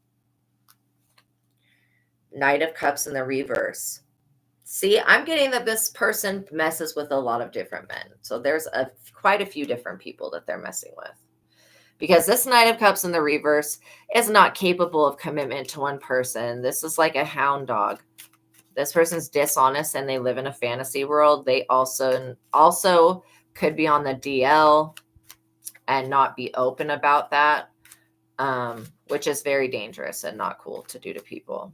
[SPEAKER 1] Knight of Cups in the reverse. See, I'm getting that this person messes with a lot of different men. So there's quite a few different people that they're messing with. Because this Knight of Cups in the reverse is not capable of commitment to one person. This is like a hound dog. This person's dishonest and they live in a fantasy world. They also could be on the DL. and not be open about that, which is very dangerous and not cool to do to people.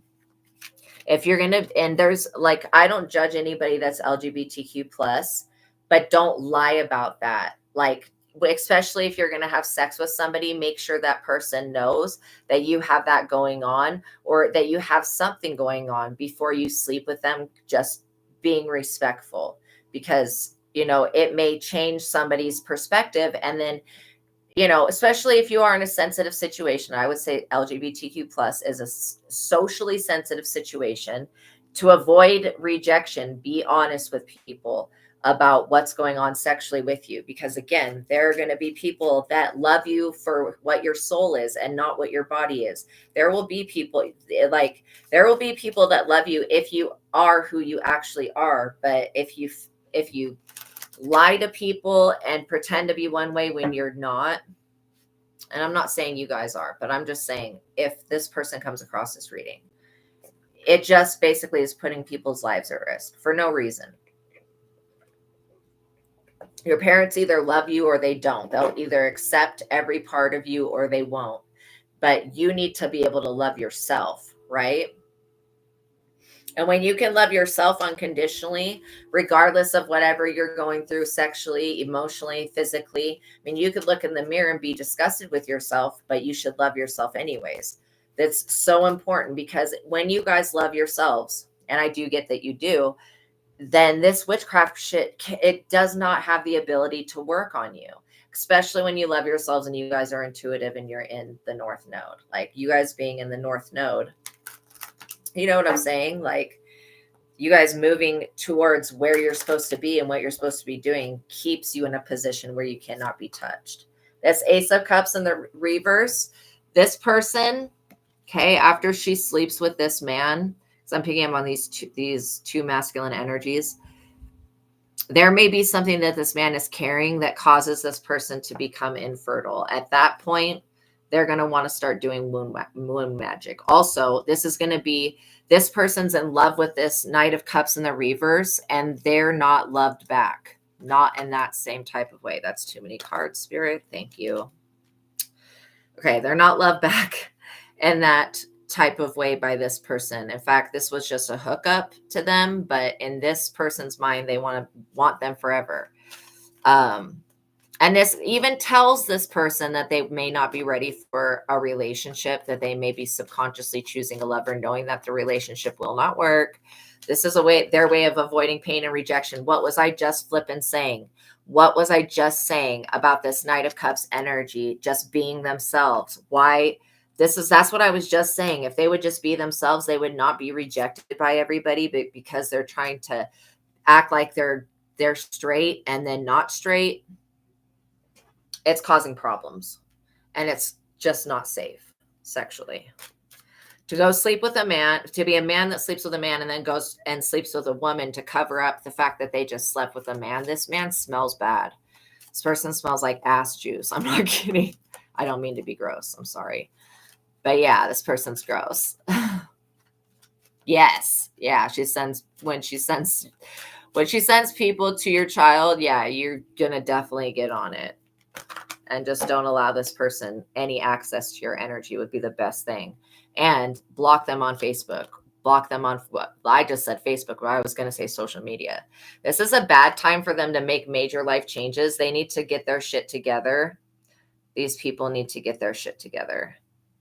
[SPEAKER 1] If you're gonna, and there's like, I don't judge anybody that's LGBTQ plus, but don't lie about that. Like, especially if you're gonna have sex with somebody, make sure that person knows that you have that going on, or that you have something going on before you sleep with them. Just being respectful, because it may change somebody's perspective, and then especially if you are in a sensitive situation. I would say LGBTQ plus is a socially sensitive situation. To avoid rejection, be honest with people about what's going on sexually with you, because again, there are going to be people that love you for what your soul is and not what your body is. There will be people that love you if you are who you actually are. But if you lie to people and pretend to be one way when you're not, and I'm not saying you guys are, but I'm just saying, if this person comes across this reading, it just basically is putting people's lives at risk for no reason. Your parents either love you or they don't. They'll either accept every part of you or they won't. But you need to be able to love yourself, right? And when you can love yourself unconditionally, regardless of whatever you're going through sexually, emotionally, physically, I mean, you could look in the mirror and be disgusted with yourself, but you should love yourself anyways. That's so important, because when you guys love yourselves, and I do get that you do, then this witchcraft shit, it does not have the ability to work on you, especially when you love yourselves and you guys are intuitive and you're in the North Node. Like, you guys being in the North Node, you know what I'm saying? Like, you guys moving towards where you're supposed to be and what you're supposed to be doing keeps you in a position where you cannot be touched. This Ace of Cups in the reverse, this person, okay, after she sleeps with this man, because I'm picking up on these two masculine energies, there may be something that this man is carrying that causes this person to become infertile. At that point, they're going to want to start doing moon magic. Also, this is going to be, this person's in love with this Knight of Cups in the reverse, and they're not loved back. Not in that same type of way. That's too many cards, Spirit. Thank you. Okay, they're not loved back in that type of way by this person. In fact, this was just a hookup to them, but in this person's mind, they want them forever. And this even tells this person that they may not be ready for a relationship, that they may be subconsciously choosing a lover, knowing that the relationship will not work. This is their way of avoiding pain and rejection. What was I just flipping saying? What was I just saying about this Knight of Cups energy, just being themselves? Why? That's what I was just saying. If they would just be themselves, they would not be rejected by everybody, but because they're trying to act like they're straight and then not straight, it's causing problems, and it's just not safe sexually. To go sleep with a man, to be a man that sleeps with a man and then goes and sleeps with a woman to cover up the fact that they just slept with a man. This man smells bad. This person smells like ass juice. I'm not kidding. I don't mean to be gross. I'm sorry. But yeah, this person's gross. Yes. Yeah. When she sends people to your child, yeah, you're going to definitely get on it. And just don't allow this person any access to your energy would be the best thing. And block them on Facebook. Block them on what I just said, Facebook, but I was going to say social media. This is a bad time for them to make major life changes. They need to get their shit together. These people need to get their shit together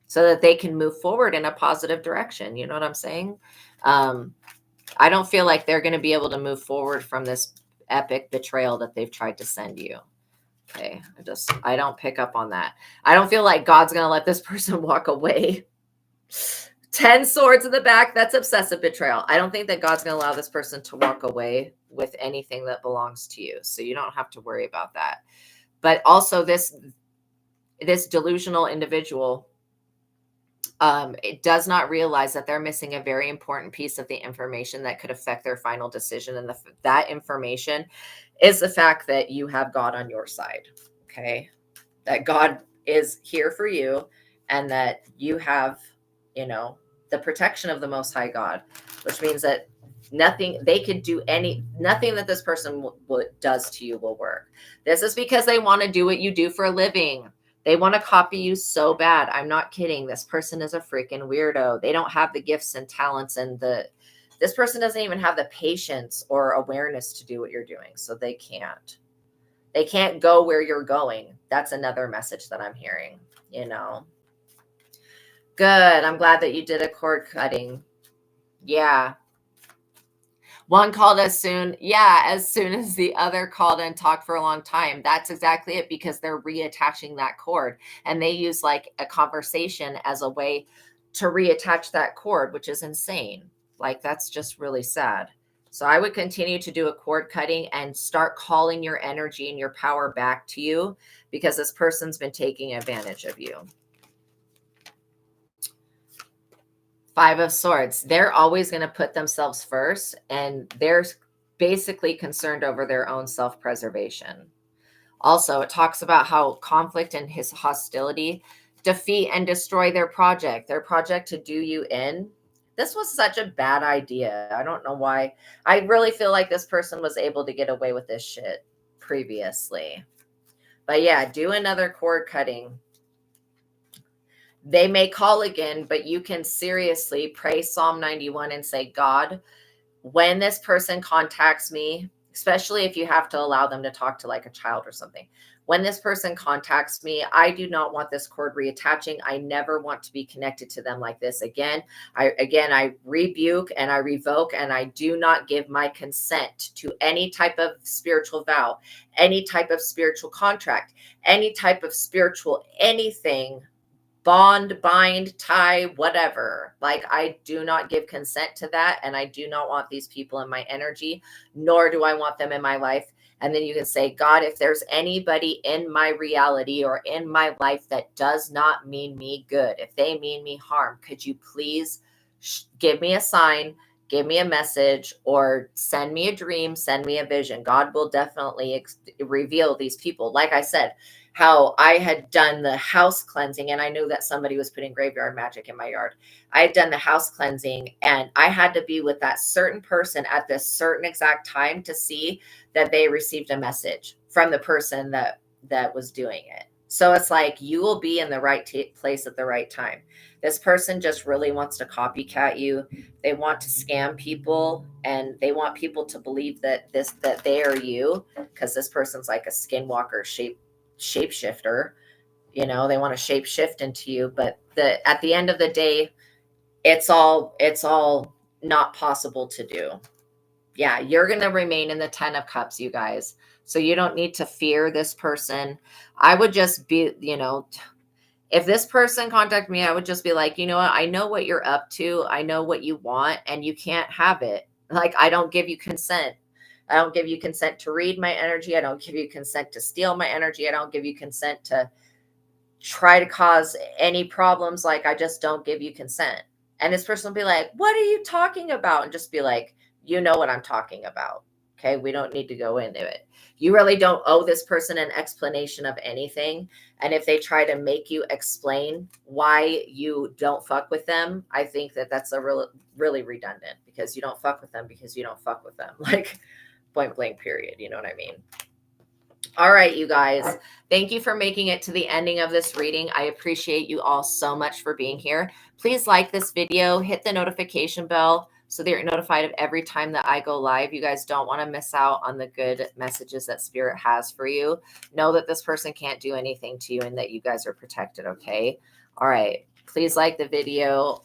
[SPEAKER 1] so that they can move forward in a positive direction. You know what I'm saying? I don't feel like they're going to be able to move forward from this epic betrayal that they've tried to send you. Okay, I don't pick up on that. I don't feel like God's going to let this person walk away. 10 swords in the back, that's obsessive betrayal. I don't think that God's going to allow this person to walk away with anything that belongs to you. So you don't have to worry about that. But also this delusional individual, it does not realize that they're missing a very important piece of the information that could affect their final decision. And that information is the fact that you have God on your side. Okay. That God is here for you, and that you have, the protection of the Most High God, which means that Nothing they could do nothing that this person does to you will work. This is because they want to do what you do for a living. They want to copy you so bad. I'm not kidding. This person is a freaking weirdo. They don't have the gifts and talents and this person doesn't even have the patience or awareness to do what you're doing. So they can't. They can't go where you're going. That's another message that I'm hearing, you know. Good. I'm glad that you did a cord cutting. Yeah. One called as soon as the other called and talked for a long time. That's exactly it, because they're reattaching that cord, and they use like a conversation as a way to reattach that cord, which is insane. Like, that's just really sad. So I would continue to do a cord cutting and start calling your energy and your power back to you, because this person's been taking advantage of you. 5 of Swords. They're always going to put themselves first, and they're basically concerned over their own self-preservation. Also, it talks about how conflict and his hostility defeat and destroy their project to do you in. This was such a bad idea. I don't know why. I really feel like this person was able to get away with this shit previously. But yeah, do another cord cutting. They may call again, but you can seriously pray Psalm 91 and say, God, when this person contacts me, especially if you have to allow them to talk to like a child or something, when this person contacts me, I do not want this cord reattaching. I never want to be connected to them like this again. I rebuke and I revoke, and I do not give my consent to any type of spiritual vow, any type of spiritual contract, any type of spiritual anything, bond, bind, tie, whatever. Like, I do not give consent to that. And I do not want these people in my energy, nor do I want them in my life. And then you can say, God, if there's anybody in my reality or in my life that does not mean me good, if they mean me harm, could you please give me a sign, give me a message, or send me a dream, send me a vision. God will definitely reveal these people. Like I said, how I had done the house cleansing, and I knew that somebody was putting graveyard magic in my yard. I had done the house cleansing, and I had to be with that certain person at this certain exact time to see that they received a message from the person that was doing it. So it's like, you will be in the right place at the right time. This person just really wants to copycat you. They want to scam people, and they want people to believe that they are you, because this person's like a skinwalker shapeshifter. You know, they want to shape shift into you, but at the end of the day, it's all not possible to do. Yeah, you're going to remain in the 10 of Cups, you guys. So you don't need to fear this person. I would just be, you know, if this person contacted me, I would just be like, you know what? I know what you're up to. I know what you want, and you can't have it. Like, I don't give you consent. I don't give you consent to read my energy. I don't give you consent to steal my energy. I don't give you consent to try to cause any problems. Like, I just don't give you consent. And this person will be like, what are you talking about? And just be like, you know what I'm talking about. Okay, we don't need to go into it. You really don't owe this person an explanation of anything. And if they try to make you explain why you don't fuck with them, I think that that's a really redundant, because you don't fuck with them because you don't fuck with them. Like, point blank period. You know what I mean? All right, you guys. Thank you for making it to the ending of this reading. I appreciate you all so much for being here. Please like this video, hit the notification bell so that you're notified of every time that I go live. You guys don't want to miss out on the good messages that Spirit has for you. Know that this person can't do anything to you and that you guys are protected, okay? All right. Please like the video.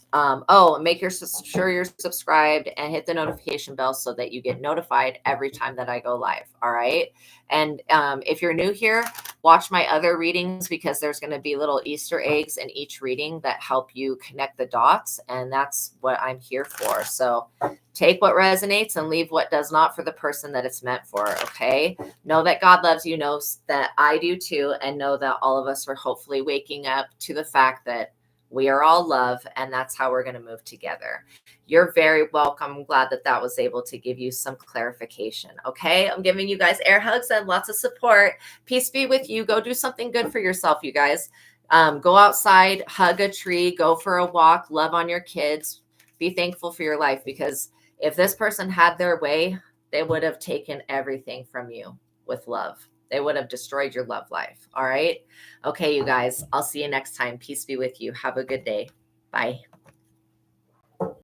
[SPEAKER 1] Make sure you're subscribed and hit the notification bell so that you get notified every time that I go live. All right. And if you're new here, watch my other readings, because there's going to be little Easter eggs in each reading that help you connect the dots. And that's what I'm here for. So take what resonates and leave what does not for the person that it's meant for. Okay. Know that God loves you. Know that I do too. And know that all of us are hopefully waking up to the fact that we are all love, and that's how we're going to move together. You're very welcome. I'm glad that was able to give you some clarification. Okay. I'm giving you guys air hugs and lots of support. Peace be with you. Go do something good for yourself, you guys. Go outside, hug a tree, go for a walk, love on your kids. Be thankful for your life, because If this person had their way, they would have taken everything from you with love. They would have destroyed your love life. All right. Okay, you guys, I'll see you next time. Peace be with you. Have a good day. Bye.